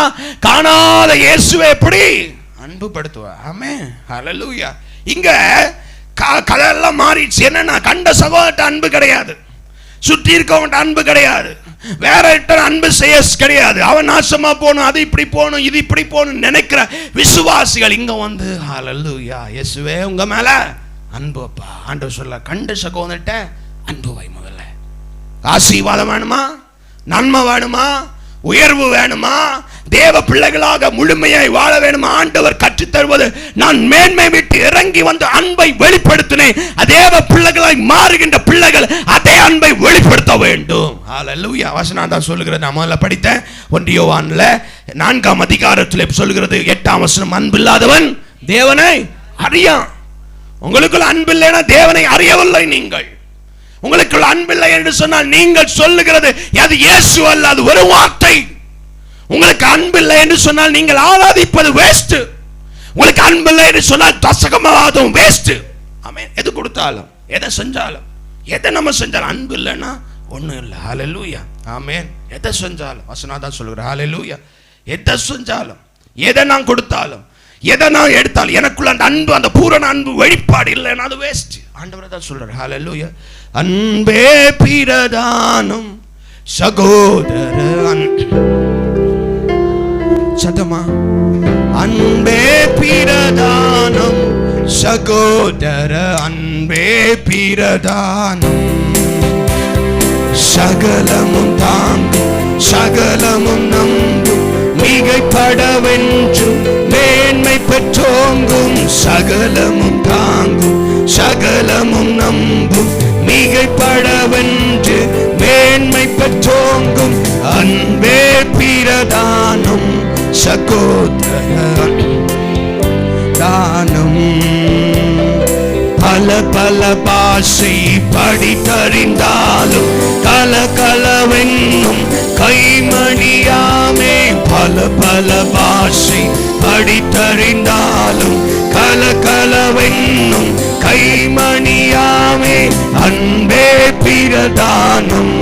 காணாத இயேசுவை எப்படி அன்பு படுத்துவா? ஆமென். ஹல்லேலூயா. இங்க கதையெல்லாம் மாறிடுச்சு. என்னன்னா கண்ட சகோதரத்தை அன்பு கிடையாது, சுற்றி இருக்கவன் அன்பு கிடையாது, வேற அன்பு செய்ய கிடையாது. அவன் நாசமா போகணும், அது இப்படி போகணும், இது இப்படி போகணும் நினைக்கிற விசுவாசிகள் இங்க வந்து ஹல்லேலூயா இயேசுவே உங்க மேல அன்பு அப்பா. ஆண்டவர் சொல்ல கண்டு சகோதரட்ட அன்பு வை. முதல்ல ஆசீர்வாதம் வேணுமா, நன்மை வேணுமா, உயர்வு வேணுமா, தேவ பிள்ளைகளாக முழுமையாய் வாழ வேணுமா, ஆண்டவர் கற்றுத் தருவது நான் மேன்மை விட்டு இறங்கி வந்து அன்பை வெளிப்படுத்தினேன். தேவ பிள்ளைகளாய் மாறுகின்ற பிள்ளைகள் அதே அன்பை வெளிப்படுத்த வேண்டும். ஹல்லேலூயா. வசனம் தான் சொல்லுகிறது. நான் முதல்ல படித்தேன் 1 யோவான்ல 4ஆம் அதிகாரத்தில் சொல்லுகிறது 8ஆம் வசனம், அன்பில்லாதவன் தேவனை அறியான். உங்களுக்குள்ள அன்பில்லைனா தேவனை அறியவில்லை. நீங்கள் உங்களுக்குள்ள அன்பில்லை என்று சொன்னால் நீங்கள் சொல்லுகிறது அது இயேசு அல்ல, அது ஒரு வார்த்தை. உங்களுக்கு அன்பில்லை என்று சொன்னால் நீங்கள் ஆராதிப்பது வேஸ்ட். உங்களுக்கு அன்பில்லை என்று சொன்னால் தசகமாவதும் வேஸ்ட். ஆமென். எது கொடுத்தாலும் எதை செஞ்சாலும் எதை நம்ம செஞ்சாலும் அன்பு இல்லைன்னா ஒன்றும் இல்லை. ஹல்லேலூயா. ஆமென். எதை செஞ்சாலும் வசனம் தான் சொல்லுகிறேன். ஹல்லேலூயா. எதை செஞ்சாலும் எதை நான் கொடுத்தாலும் எதை நான் எடுத்தாலும் எனக்குள்ள அந்த அன்பு, அந்த பூரண அன்பு வெளிப்பாடு இல்லைன்னா அது வேஸ்ட். ஆண்டவர் தான் சொல்றார். ஹல்லேலூயா. அன்பே பிரதானம் சகோதர சதமா அன்பே பிரதானம் சகோதர அன்பே பிரதானம் சகலமும் தாங்கும் சகலமும் நம்பும் மிகைப்படவென்றும் மேன்மை பெற்றோங்கும் சகலமும் தாங்கும் சகலமும் நம்பும் மிகைப்படவென்று மேன்மை பெற்றோங்கும் அன்பே பிரதானம் சகோதர தானம் பல பல பாஷை படித்தறிந்தாலும் கலகலவென்னும் கைமணியாமே. பல பல பாஷை படித்தறிந்தாலும் கலகலவென்னும் கைமணியாமே. அன்பே பிரதானம்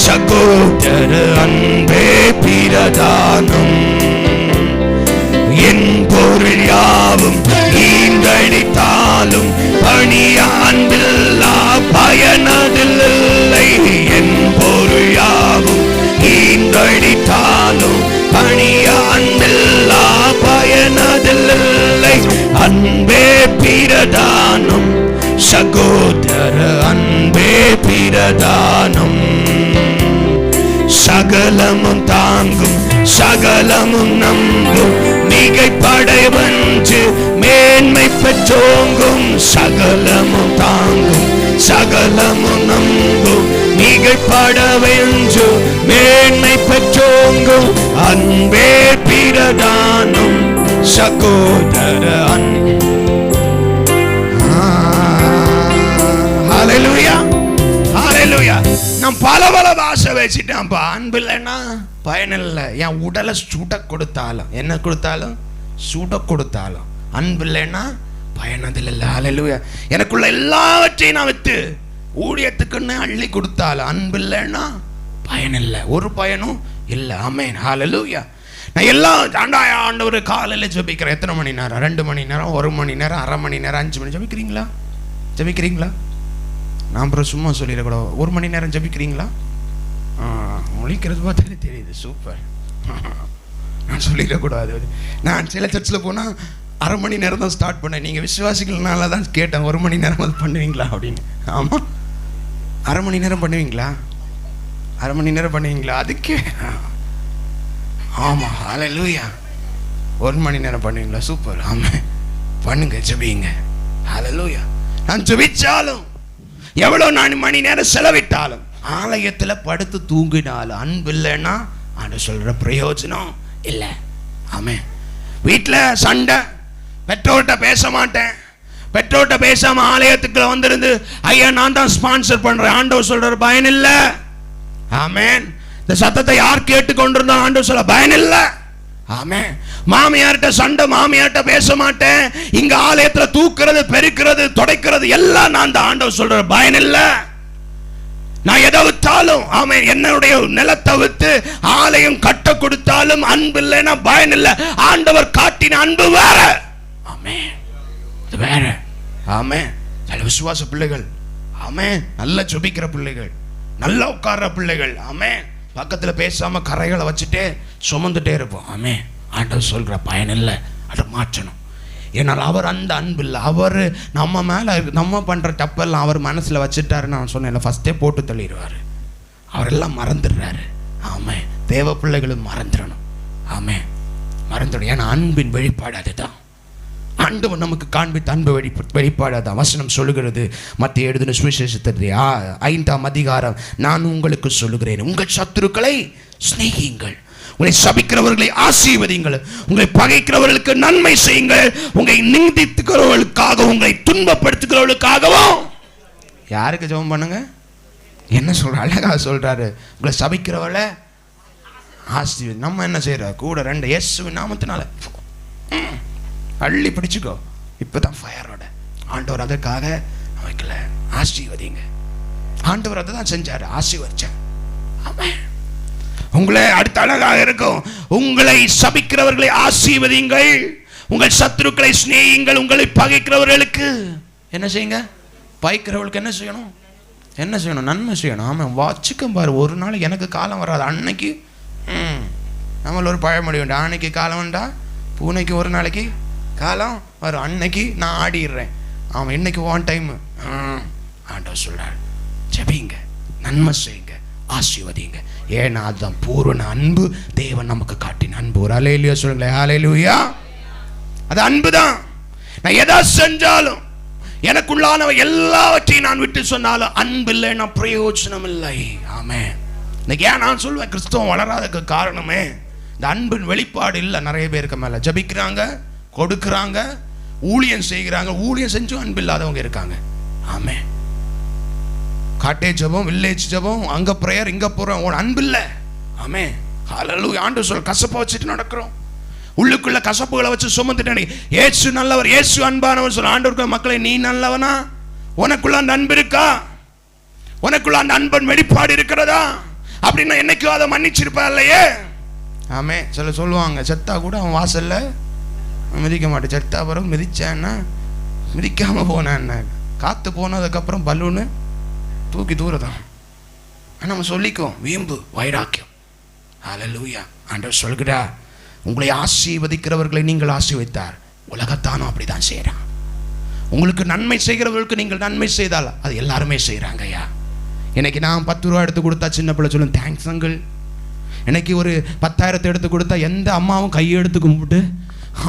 சகோதர அன்பே பிரதானம் என் பொருள் யாவும் ஈந்தடித்தாலும் பணியான்பில்லா பயனதில்லை. என் பொருள் யாவும் ஈந்தடித்தாலும் பணியான்பில்லா பயனதில்லை. அன்பே பிரதானம் சகோதர அன்பே பிரதானம் சகலமும் தாங்கும் சகலமும் நம்பும் மிகைப்படைவென்று மேன்மை பெற்றோங்கும் சகலமும் தாங்கும் சகலமும் நம்பும் மிகைப்படவென்று மேன்மை பெற்றோங்கும் அன்பே பிரதானம் சகோதர ஹல்லேலூயா. ஹல்லேலூயா. நான் பல பல பாஷை வச்சுட்டேன்ப்பா, அன்பு இல்லைன்னா பயனில்லை. என் உடலை சுட கொடுத்தாலும் என்ன கொடுத்தாலும் சுட கொடுத்தாலும் அன்பு இல்லைன்னா பயனதில்லை. ஹல்லேலூயா. எனக்குள்ள எல்லாவற்றையும் நான் விட்டு ஊழியத்துக்குன்னு அள்ளி கொடுத்தாலும் அன்பு இல்லைன்னா பயனில்லை, ஒரு பயனும் இல்லை. ஆமென். ஹல்லேலூயா. நான் எல்லாம் ஆண்டவர் காலையில் ஜெபிக்கிறேன். எத்தனை மணி நேரம்? 2 மணி நேரம், 1 மணி நேரம், அரை மணி நேரம், 5 மணி ஜெபிக்கிறீங்களா? ஜெபிக்கிறீங்களா? நான் அப்புறம் சும்மா சொல்லிடக்கூடாது. 1 மணி நேரம் ஜெபிக்கிறீங்களா? ஒழிக்கிறது பார்த்தாலே தெரியுது. சூப்பர். நான் சொல்லிடக்கூடாது. நான் சில சர்ச்சில் போனால் அரை மணி நேரம் தான் ஸ்டார்ட் பண்ணேன். நீங்கள் விசுவாசிகள்னால தான் கேட்டேன் 1 மணி நேரம் அது பண்ணுவீங்களா அப்படின்னு. ஆமாம், அரை மணி நேரம் பண்ணுவீங்களா? அரை மணி நேரம் பண்ணுவீங்களா? அதுக்கே ஆமாம். ஹல்லேலூயா. 1 மணி நேரம் பண்ணுவீங்களா? சூப்பர். ஆமாம், பண்ணுங்க, ஜெபிங்க. ஹல்லேலூயா. நான் ஜெபிச்சாலும் எவ்வளோ நான் மணி நேரம் செலவிட்டாலும் ஆலயத்தில் படுத்து தூங்கினாலும் அன்பு இல்லைன்னா ஆண்டவர் சொல்கிற பிரயோஜனம் இல்லை. ஆமாம். வீட்டில் சண்டை, பெற்றோர்கிட்ட பேச மாட்டேன், பெற்றோர்கிட்ட பேசாமல் ஆலயத்துக்குள்ள வந்திருந்து ஐயா நான் தான் ஸ்பான்சர் பண்ணுறேன், ஆண்டவர் சொல்கிற பயன் இல்லை. ஆமென். இந்த சத்தத்தை யார் கேட்டுக்கொண்டிருந்தா ஆண்டவர் சொல்ல பயன் இல்லை. ஆமென். மாமியார்ட்ட சண்டை, மாமியார்ட்ட பேச மாட்டேன், இங்க ஆலயத்துல தூக்குறது, பெருக்கிறது, துடைக்கிறது எல்லாம் நான் தான், ஆண்டவர் சொல்ற பயன் இல்ல. நான் எதை வித்தாலும் ஆமென், என்னுடைய நிலத்தை வித்து ஆலயம் கட்ட கொடுத்தாலும் அன்பு இல்லைன்னா பயன் இல்ல. ஆண்டவர் காட்டின அன்பு வேற. ஆமென், அது வேற. ஆமென். சில விசுவாச பிள்ளைகள், ஆமென், நல்ல ஜெபிக்கிற பிள்ளைகள், நல்லா உட்கார்ற பிள்ளைகள். ஆமென். பக்கத்துல பேசாம கரைகளை வச்சுட்டே சுமந்துட்டே இருப்போம். ஆமென். ஆண்டவர் சொல்கிற பயன் இல்லை, அதை மாற்றணும். ஏன்னால் அவர் அந்த அன்பு இல்லை. அவர் நம்ம மேலே நம்ம பண்ணுற தப்பெல்லாம் அவர் மனசில் வச்சுட்டாருன்னு நான் சொன்னேன், ஃபஸ்ட்டே போட்டு தள்ளிடுவார். அவரெல்லாம் மறந்துடுறாரு. ஆமே, தேவ பிள்ளைகளும் மறந்துடணும். ஆமே, மறந்துடும். ஏன்னா அன்பின் வெளிப்பாடு அதுதான். ஆண்டவர் நமக்கு காண்பித்த அன்பு வெளிப்பாடு அதான். வசனம் சொல்லுகிறது, மத்திய எழுதின சுவிசேஷத்தை 5ஆம் அதிகாரம், நான் உங்களுக்கு சொல்லுகிறேன், உங்கள் சத்துருக்களை சிநேகியுங்கள், உங்களை சபிக்கிறவர்களை ஆசீர்வதிங்கள், உங்களை பகைக்கிறவர்களுக்கு நன்மை செய்யுங்கள், உங்களை நிந்திக்கிறவர்களுக்காக உங்களை துன்பப்படுத்துகிறவர்களுக்காகவும். யாருக்கு ஜெபம் பண்ணுங்க? என்ன சொல்ற? அழகா சொல்றாரு, உங்களை சபிக்கிறவளை ஆசீர்வதி. நம்ம என்ன செய்யறோம்? கூட 2 இயேசுவின் நாமத்தினால அள்ளி பிடிச்சுக்கோ. இப்பதான் ஃபயரோட ஆண்டவர் அதற்காக வைக்கல, ஆசீர்வதிங்க. ஆண்டவர் அதை தான் செஞ்சாரு, ஆசீர்வதிச்சார். ஆமென். உங்களை அடுத்த அழகாக இருக்கும், உங்களை சபிக்கிறவர்களை ஆசீர்வதிங்கள், உங்கள் சத்துருக்களை சிநேகியுங்கள், உங்களை பகைக்கிறவர்களுக்கு என்ன செய்யுங்க? பகைக்கிறவர்களுக்கு என்ன செய்யணும்? என்ன செய்யணும்? நன்மை செய்யணும். ஆமாம், வச்சுக்கும் பாரு. ஒரு நாள் எனக்கு காலம் வராது, அன்னைக்கு நம்மள ஒரு பழமொழி உண்டு, அன்னைக்கு காலம் வேண்டா பூனைக்கு ஒரு நாளைக்கு காலம் வரும், அன்னைக்கு நான் ஆடிடுறேன். ஆமாம், இன்னைக்கு ஒன் டைம். ஆண்டவர் சொல்றார், ஜெபிங்க, நன்மை செய்யுங்க, ஆசீர்வதிங்க. ஏன்னா அதுதான் பூரண அன்பு. தேவன் நமக்கு காட்டின அன்பு. ஒரு ஹல்லேலூயா சொல்லுங்களேன். ஹல்லேலூயா. அது அன்பு தான். நான் எதா செஞ்சாலும் எனக்குள்ளானவ எல்லாவற்றையும் நான் விட்டு சொன்னாலும் அன்பு இல்லைன்னா பிரயோஜனம் இல்லை. ஆமென். இன்னைக்கு ஏன் நான் சொல்வேன், கிறிஸ்தவம் வளராததுக்கு காரணமே இந்த அன்பின் வெளிப்பாடு இல்லை. நிறைய பேருக்கு மேல ஜபிக்கிறாங்க, கொடுக்குறாங்க, ஊழியம் செய்கிறாங்க, ஊழியம் செஞ்சும் அன்பு இல்லாதவங்க இருக்காங்க. ஆமென். காட்டேஜ் ஜபம், வில்லேஜ் ஜபம், அங்க பிரேயர், இங்க போறோம், அன்பு இல்லை. ஆமென். ஹல்லேலூயா. ஆண்டவர் சொல், கசப்பை வச்சுட்டு நடக்கிறோம், உள்ளுக்குள்ள கசப்புகளை வச்சு சுமந்துட்டு, இயேசு நல்லவர், இயேசு அன்பானவர் சொல்ல. ஆண்டவருக்கு மக்களை, நீ நல்லவனா? உனக்குள்ள அந்த அன்பு இருக்கா? உனக்குள்ள அந்த அன்பன் வெளிப்பாடு இருக்கிறதா? அப்படின்னா என்னைக்கோ அதை மன்னிச்சிருப்பா இல்லையே? ஆமே. சில சொல்லுவாங்க, செத்தா கூட அவன் வாசல்ல மிதிக்க மாட்டேன், செத்தா பிறகு மிதிச்சேன்னா மிதிக்காம போனேன், காத்து போனதுக்கப்புறம் பலூனு தூக்கி தூரதான். நம்ம சொல்லிக்கோம், வீம்பு, வைராக்கியம். ஹல்லேலூயா. ஆண்டவர் சொல்கிறா, உங்களை ஆசீர்வதிக்கிறவர்களை நீங்கள் ஆசீர்வதித்தார். உலகத்தானும் அப்படிதான் செய்யறான். உங்களுக்கு நன்மை செய்கிறவர்களுக்கு நீங்கள் நன்மை செய்தால் அது எல்லாருமே செய்யறாங்க. ஐயா, இன்னைக்கு நான் 10 ரூபா எடுத்து கொடுத்தா சின்ன பிள்ளை சொல்லும், தேங்க்ஸ் அங்கிள். இன்னைக்கு ஒரு 10,000 எடுத்து கொடுத்தா எந்த அம்மாவும் கையை எடுத்து கும்பிட்டு,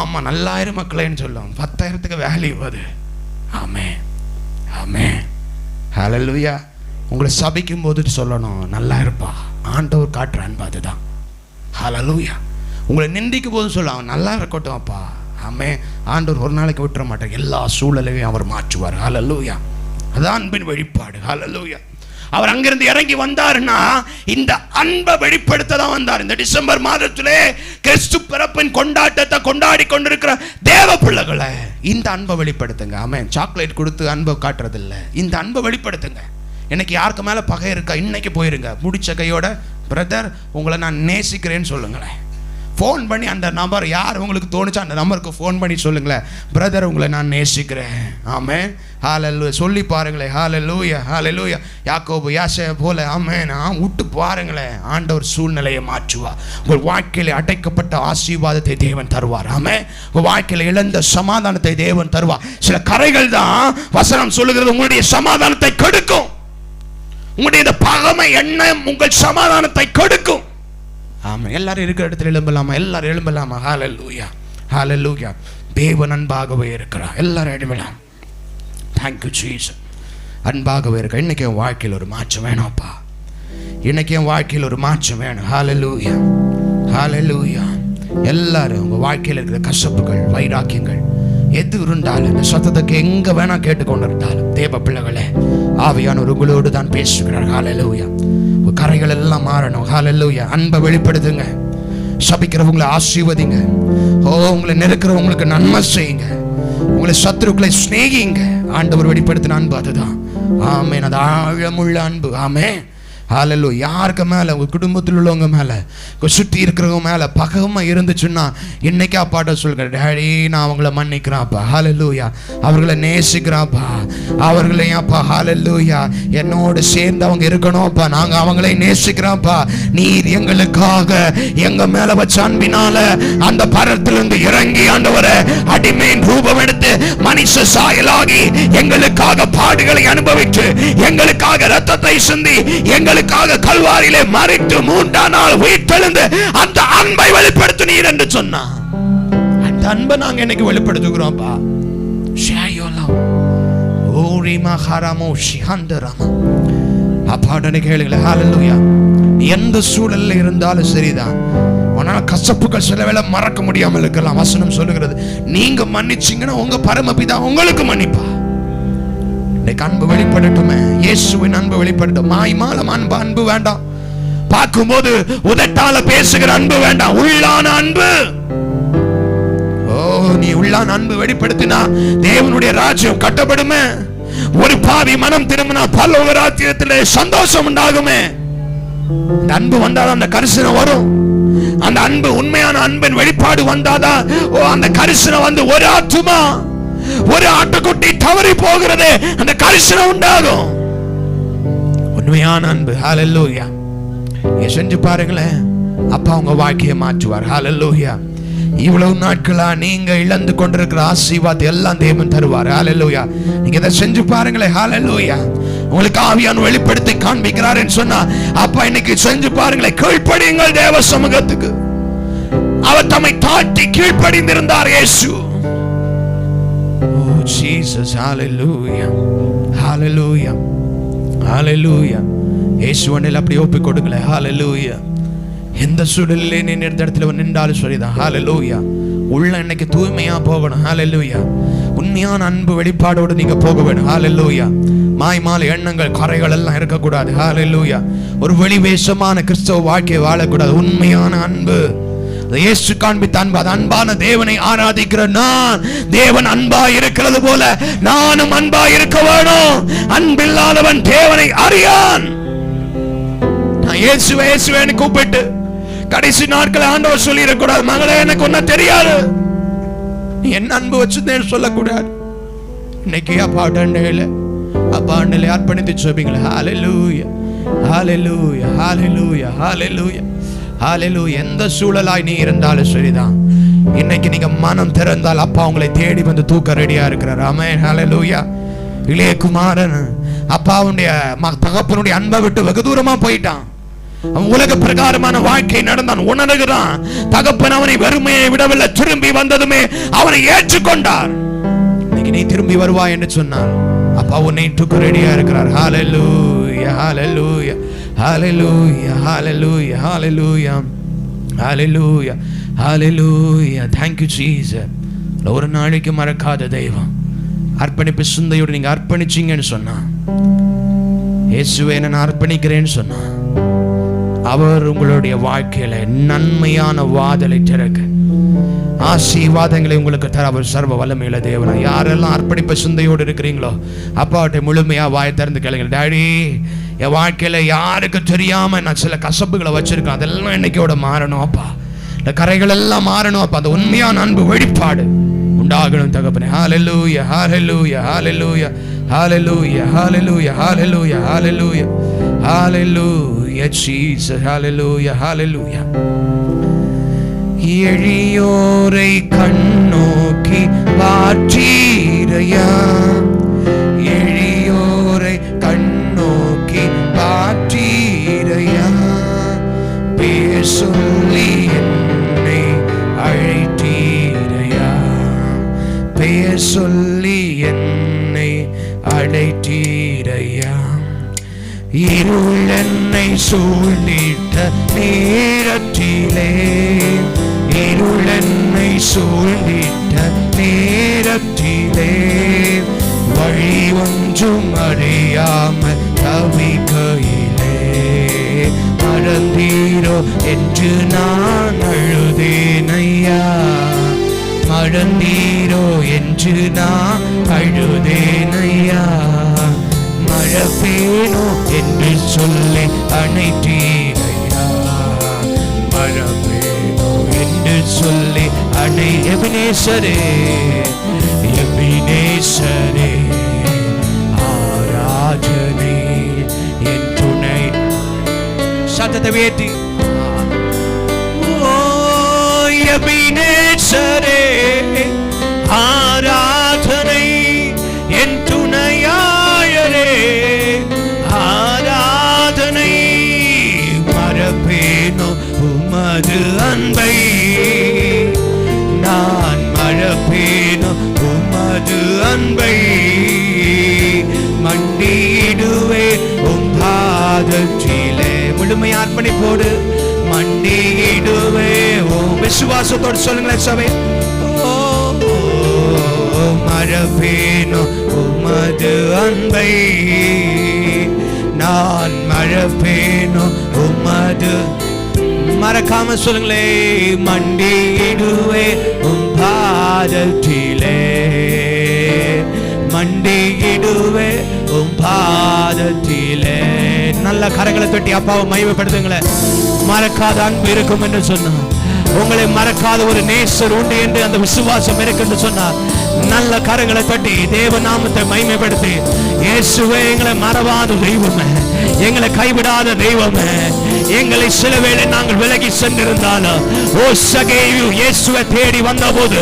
ஆமா நல்லாயிரம் மக்களேன்னு சொல்லும். 10,000க்கு வேல்யூ அது. ஆமே, ஆமே. ஹல்லேலூயா. உங்களை சபிக்கும் போது சொல்லணும், நல்லா இருப்பா, ஆண்டவர் காட்டுற அன்பு அதுதான். ஹல்லேலூயா. உங்களை நிந்திக்கும் போது சொல்ல, அவன் நல்லா இருக்கட்டும் அப்பா. ஆமே. ஆண்டவர் ஒரு நாளைக்கு விட்டுற மாட்டார், எல்லா சூழலையும் அவர் மாற்றுவார். ஹல்லேலூயா. அதான் அன்பின் வெளிப்பாடு. ஹல்லேலூயா. அவர் அங்கிருந்து இறங்கி வந்தாருன்னா இந்த அன்பை வெளிப்படுத்த தான் வந்தார். இந்த டிசம்பர் மாதத்திலே கிறிஸ்து பிறப்பின் கொண்டாட்டத்தை கொண்டாடி கொண்டிருக்கிற தேவ பிள்ளைகளை இந்த அன்பை வெளிப்படுத்துங்க. ஆமென். சாக்லேட் கொடுத்து அன்பை காட்டுறது இல்லை, இந்த அன்பை வெளிப்படுத்துங்க. இன்னைக்கு யாருக்கு மேல பகை இருக்கா, இன்னைக்கு போயிருங்க முடிச்ச கையோட, பிரதர் உங்களை நான் நேசிக்கிறேன்னு சொல்லுங்களேன். ஃபோன் பண்ணி அந்த நம்பர் யார் உங்களுக்கு தோணுச்சா அந்த நம்பருக்கு ஃபோன் பண்ணி சொல்லுங்களேன், பிரதர் உங்களை நான் நேசிக்கிறேன். ஆமென். ஹல்லேலூயா. சொல்லி பாருங்களேன். ஹல்லேலூயா, ஹல்லேலூயா. யாக்கோபு யாசே போல ஆமென். விட்டு பாருங்களேன், ஆண்டவர் சூழ்நிலையை மாற்றுவார். உங்கள் வாழ்க்கையில் அடைக்கப்பட்ட ஆசீர்வாதத்தை தேவன் தருவார். ஆமென். உங்கள் வாழ்க்கையில் இழந்த சமாதானத்தை தேவன் தருவார். சில கரைகள் தான் வசனம் சொல்லுகிறது உங்களுடைய சமாதானத்தை கெடுக்கும். உங்களுடைய இந்த பகைமை எண்ணம் உங்கள் சமாதானத்தை கெடுக்கும். ஆமா, எல்லாரும் இருக்கிற இடத்துல எழும்பலாமா? எல்லாரும் எழும்பலாமா? ஹல்லேலூயா, ஹல்லேலூயா. தேவன் அன்பாகவே இருக்கிறார். எல்லாரும் எழும்பலாம். Thank you Jesus. அன்பாகவே இருக்க. இன்னைக்கு என் வாழ்க்கையில் ஒரு மாற்றம் வேணும்ப்பா. இன்னைக்கு என் வாழ்க்கையில் ஒரு மாற்றம் வேணும். ஹல்லேலூயா, ஹல்லேலூயா. எல்லாரும் உங்க வாழ்க்கையில் இருக்கிற கசப்புகள், வைராக்கியங்கள் எது இருந்தாலும் இந்த சத்தத்துக்கு எங்க வேணா கேட்டுக்கொண்டு இருந்தாலும் தேவ பிள்ளைகளே, ஆவியானவர் உங்களோடு தான் பேசுகிறார். ஹல்லேலூயா. கரைகள் எல்லாம் மாறணும். ஹல்லேலூயா. அன்பை வெளிப்படுத்துங்க. சபிக்கிறவங்களை ஆசீர்வதிங்க. உங்களை நெருக்கிறவங்களுக்கு நன்மை செய்யுங்க. உங்களை சத்துருக்களை சிநேகிங்க. ஆண்டவர் வெளிப்படுத்தின அன்பு அதுதான். ஆமென். அது ஆழமுள்ள அன்பு. ஆமென். ஹalleluya. யாருக்கு மேல, உங்க குடும்பத்தில் உள்ளவங்க மேல, சுற்றி இருக்கிறவங்க மேல பகமா இருந்துச்சுன்னா இன்னைக்கு அப்பாட்ட சொல்கிறேன், டாடி நான் அவங்கள மன்னிக்கிறேன்ப்பா, ஹalleluya. அவர்களை நேசிக்கிறேன்ப்பா, அவர்களை அப்பா ஹalleluya என்னோடு சேர்ந்து அவங்க இருக்கணும்ப்பா, நாங்க அவங்களை நேசிக்கிறோம்ப்பா. நீர் எங்களுக்காக எங்க மேல வச்ச அன்பினால அந்த பரத்திலிருந்து இறங்கி ஆண்டவரே அடிமையின் ரூபம் எடுத்து மனுஷ சாயலாகி எங்களுக்காக பாடுகளை அனுபவித்து எங்களுக்காக இரத்தத்தை சிந்தி எங்களுக்காக கல்வாரியிலே மரித்து மூன்றாம் நாள் உயிர்த்தெழுந்து அந்த அன்பை வெளிப்படுத்தினீர் என்று சொன்னார். அந்த அன்பை நாங்க இன்னைக்கு வெளிப்படுத்துகிறோம்ப்பா. அப்பாடனை கேளுங்களே, ஹalleluya. எந்த சூழல்ல இருந்தாலும் சரிதான், உன்னால கசப்புகள் சில வேளை மறக்க முடியாமல் இருக்கலாம். வசனம் சொல்லுகிறது, நீங்க மன்னிச்சீங்கன்னா உங்க பரமபிதா உங்களுக்கு மன்னிப்பா. அன்பு வெளிப்படட்டுமே, இயேசுவின் அன்பு வெளிப்படட்டும். மாய்மாலம் அன்பு, அன்பு வேண்டாம். பார்க்கும்போது உதட்டால பேசுகிற அன்பு வேண்டாம், உள்ளான அன்பு. ஓ, நீ உள்ளான அன்பு வெளிப்படுத்தினா தேவனுடைய ராஜ்யம் கட்டப்படுமே. ஒரு பாவி மனம் திரும்பினா பரலோக ராஜ்யத்திலே சந்தோஷம் உண்டாகுமே. அந்த அன்பு வந்தாதான் அந்த கரிசனம் வரும். அந்த அன்பு, உண்மையான அன்பின் வெளிப்பாடு வந்தாதான் அந்த கரிசனம் வந்து ஒரு ஆத்துமா, ஒரு ஆட்டுக்குட்டி தவறி போகிறது, அந்த கரிசனம் உண்டாகும். உண்மையான அன்பு, ஹalleluya. செஞ்சு பாருங்களேன், அப்பா உங்க வாழ்க்கையை மாற்றுவார். ஹalleluya. இவ்வளவு நாட்களா நீங்க இழந்து கொண்டிருக்கிற ஆசீர்வாதத்தை எல்லாம் தேவன் தருவார். ஹalleluya. நீங்க இதை செஞ்சு பாருங்களேன். ஹalleluya. உங்களுக்கு ஆவியானவர் வெளிப்படுத்தி காண்பிக்கிறார் என்று சொன்னா அப்பா இன்னைக்கு செஞ்சு பாருங்களேன். கீழ்ப்படியுங்கள் தேவ சமூகத்துக்கு. அவர் தம்மை தாழ்த்தி கீழ்ப்படிந்திருந்தார் இயேசு. Oh Jesus, hallelujah, hallelujah, hallelujah. இயேசுவனில் அப்படி ஒப்பு கொடுக்கல. hallelujah. எந்த சூழலிலே நீ இந்த இடத்துல நின்றாலும் சரிதான். hallelujah. உள்ள இன்னைக்கு தூய்மையா போகணும். hallelujah. உண்மையான அன்பு வெளிப்பாடோடு நீங்க போக வேண்டும். hallelujah. மாய்மால எண்ணங்கள், குறைகள் எல்லாம் இருக்கக்கூடாது. hallelujah. ஒரு வெளிவேஷமான கிறிஸ்தவ வாழ்க்கையை வாழக்கூடாது. உண்மையான அன்பு, இயேசு காண்பித்த அன்பு, அது அன்பான தேவனை ஆராதிக்கிற நான், தேவன் அன்பா இருக்கிறது போல நானும் அன்பா இருக்க வேணும். அன்பில்லாதவன் தேவனை அறியான். நான் இயேசுவே இயேசுவேன்னு கூப்பிட்டு கடைசி நாட்களை ஆண்டவர் சொல்லி இருக்கக்கூடாது, மகளே எனக்கு ஒன்னும் தெரியாது, நீ என்ன அன்பு வச்சுன்னு சொல்லக்கூடாது. இன்னைக்கு அப்பாண்டல அர்ப்பணித்து சொல்வீங்களா? ஹalleluya, ஹalleluya, ஹalleluya, ஹalleluya, ஹalleluya. எந்த சூழலாய் நீ இருந்தாலும் சரிதான், இன்னைக்கு நீங்க மனம் திறந்தால் அப்பா உங்களை தேடி வந்து தூக்க ரெடியா இருக்கிறார். ஆமென், ஹalleluya. இளைய குமாரன் அப்பாவுடைய தகப்பனுடைய அன்பை விட்டு வெகு தூரமா போயிட்டான். அவன் உலக பிரகாரமான வாழ்க்கை நடந்தான், உணர்கிறான். தகப்பன் அவனை வெறுமையை விடவில்லை, திரும்பி வந்ததுமே அவனை ஏற்றுக்கொண்டார். இன்னைக்கு நீ திரும்பி வருவாய் என்று சொன்னார், அப்பா உன்னை தூக்க ரெடியா இருக்கிறார். ஹalleluya, ஹalleluya, hallelujah, hallelujah, hallelujah, hallelujah, hallelujah. Thank you Jesus. ஒரு நாளைக்கு மறக்காத தெய்வம். அர்ப்பணிப்பு சிந்தையோடு நீங்க அர்ப்பணிச்சீங்கன்னு சொன்னா, இயேசுவே நான் அர்ப்பணிக்கிறேன்னு சொன்னா, அவர் உங்களுடைய வாழ்க்கையில நன்மையான வாதலை திறக்க, ஆசீர்வாதங்களை உங்களுக்கு தர அவர் சர்வ வல்லமையுள்ள தேவனா. யாரெல்லாம் அர்ப்பணிப்பு சிந்தையோடு இருக்கிறீங்களோ அப்பாட்ட முழுமையா வாய் திறந்து கேளுங்க. டாடி, என் வாழ்க்கையில யாருக்கு தெரியாம நான் சில கசப்புகளை வச்சிருக்கேன், அதெல்லாம் இன்னைக்கோட மாறணும் அப்பா. இந்த கரைகள் எல்லாம் மாறணும் அப்பா. அந்த உண்மையான அன்பு வெளிப்பாடு உண்டாகணும் தகப்பனே. ஹalleluya, hallelujah, hallelujah, hallelujah, hallelujah, hallelujah, hallelujah, hallelujah, Jesus, hallelujah, hallelujah. எளியோரை கண்ணோக்கி பாற்றீரையா, எளியோரை கண்ணோக்கி பாற்றீரையா, பேர் சொல்லி என்னை அழைத்தீரையா, பெயர் சொல்லி என்னை அழைத்தீரையா. இருள் என்னை சூழ்ந்திட்ட நேரத்திலே, இருள் என்னை சூழ்ந்திட்ட நேரத்திலே, வழி ஒன்றும் அறியாமல் தவிக்கையிலே, மறந்தீரோ என்று நான் அழுதேனையா, மறந்தீரோ என்று நான் அழுதேனையா. மழை பெய்யணும் என்று சொல்லி அணைத்தீரையா, மழை பெய்யணும் என்று சொல்லி அணை. எபினேசரே எபினேசரே ஆராதனை என் துணை. சத்தத்தை வேட்டி எபினேசரே ஆராதனை என் துணையாயரே ஆராதனை. மறப்பேனோ உமது அன்பை, நான் மறப்பேனோ உமது அன்பை. மண்டியிடுவே உம் பாதத்திலே. முழுமையா அர்ப்பணிப்போடு மண்டியிடுவே உம். விசுவாசத்தோடு சொல்லுங்களேன் சபை. மறப்பேனோ உமது அன்பை, நான் மறப்பேனோ உமது. மறக்காம சொல்லுங்களே. மண்டியிடுவே உம் பாதத்திலே, மண்டியிடுவே உம் பாதத்திலே. நல்ல கரங்களை தட்டி அப்பாவை மகிமைப்படுத்துங்களேன். மறக்காத அன்பு இருக்கும் என்று சொன்னார். உங்களை மறக்காத ஒரு நேசர் உண்டு என்று அந்த விசுவாசம் இருக்கு என்று சொன்னார். நல்ல கரங்களை தட்டி தேவ நாமத்தை மகிமைப்படுத்தி, இயேசுவே எங்களை மறவாத தெய்வமே, எங்களை கைவிடாத தெய்வமே, எங்களை சில வேளை நாங்கள் விலகி சென்றிருந்தாலும் ஓ சகேயு இயேசுவை தேடி வந்தபோது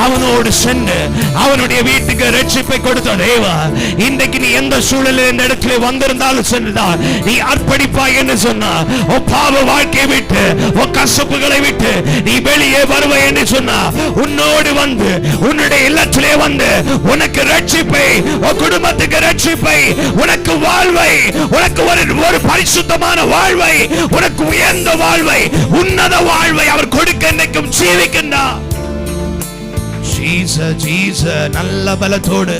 அவனோடு சென்று அவனுடைய வீட்டுக்கு ரட்சிப்பை கொடுத்த தேவா, இன்றைக்கு நீ எந்த சூழலில் இந்த இடத்துல வந்திருந்தாலும் சென்றுதான் நீ அர்ப்பணிப்பாய் என்று சொன்னார். ஓ பாவ வாழ்க்கையை விட்டு, ஓ கசப்புகளை விட்டு நீ வெளியே வருவாய் என்று சொன்னார். உன்னோடு வந்து உன்னுடைய இல்லத்திலே வந்து உனக்கு ரட்சிப்பை, உன் குடும்பத்துக்கு ரட்சிப்பை, உனக்கு வாழ்வை, உனக்கு ஒரு பரிசுத்தமான வாழ்வை, உனக்கு உயர்ந்த வாழ்வை, உன்னத வாழ்வை அவர் கொடுக்க இன்றைக்கும் ஜீவிக்கின்றார். நல்ல பலத்தோடு,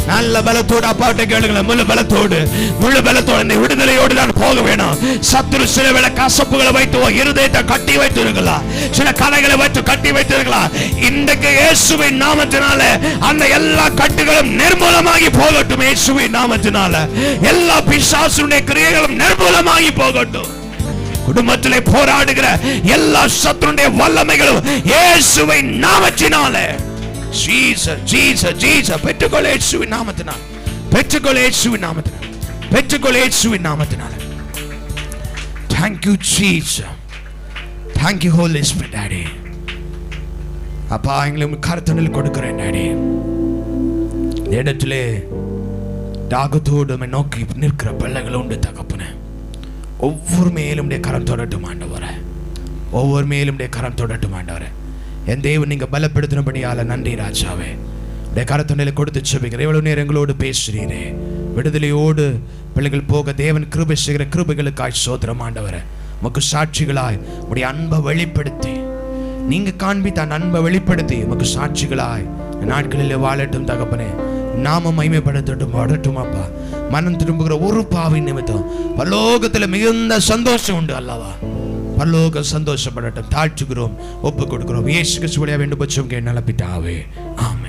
நல்ல பலத்தோடு அப்பாட்ட கேளுங்களேன். முழு பலத்தோடு, முழு பலத்தோடு இந்த விடுதலையோடு தான் போக வேணும். சத்துரு சில வேளை கசப்புகளை வைத்து இருதயத்தை கட்டி வைத்து இருக்கலாம், சில கலைகளை வைத்து கட்டி வைத்து இருக்கலாம். இன்றைக்கு இயேசுவின் நாமத்தினால அந்த எல்லா கட்டுகளும் நிர்மூலமாகி போகட்டும். இயேசுவின் நாமத்தினால எல்லா பிசாசுடைய கிரியைகளும் நிர்மூலமாகி போகட்டும். குடும்பத்திலே போராடுகிற எல்லா சத்துருடைய வல்லமைகளும் இயேசுவின் நாமத்தினாலே பெற்றுக்கொள். இயேசுவின் நாமத்தினால் பெற்றுக்கொள். இயேசுவின் நாமத்தினால் பெற்றுக்கொள். இயேசுவின் நாமத்தினால். Thank you Jesus. Thank you Holy Spirit Daddy. அப்பா எங்களை கருத்தனில் கொடுக்கிறேன் டாடி. இடத்திலே தாகத்தோடு நோக்கி நிற்கிற பிள்ளைகள் உண்டு தகப்பனே. ஒவ்வொரு மேலும் கரம் தொடட்டும் ஆண்டவரே, ஒவ்வொரு மேலும் கரம் தொடட்டும் ஆண்டவரே. என் தேவன் நீங்க பலப்படுத்தினபடியால நன்றி ராஜாவே. கரத்தொண்டையில கொடுத்து செபிக்கிறேன். எவ்வளவு நேரம் எங்களோடு பேசுறீரே. விடுதலையோடு பிள்ளைகள் போக தேவன் கிருபை செய்கிற கிருபைகளுக்காய் சோதரம் ஆண்டவரே. உமக்கு சாட்சிகளாய் உடைய அன்பை வெளிப்படுத்தி, நீங்க காண்பித்த அன்பை வெளிப்படுத்தி உமக்கு சாட்சிகளாய் நாட்களிலே வாழட்டும் தகப்பனே. நாம மகிமைப்படுத்தட்டும் வாழட்டும் அப்பா. மனம் திரும்புகிற ஒரு பாவின் நிமித்தம் பரலோகத்துல மிகுந்த சந்தோஷம் உண்டு அல்லவா. பரலோகம் சந்தோஷப்படட்டும். தாழ்த்துகிறோம், ஒப்பு கொடுக்கிறோம். இயேசு கிறிஸ்துவின் வேண்டும் பட்சம் கேட்டு நலப்பிட்டாவே. ஆமென்.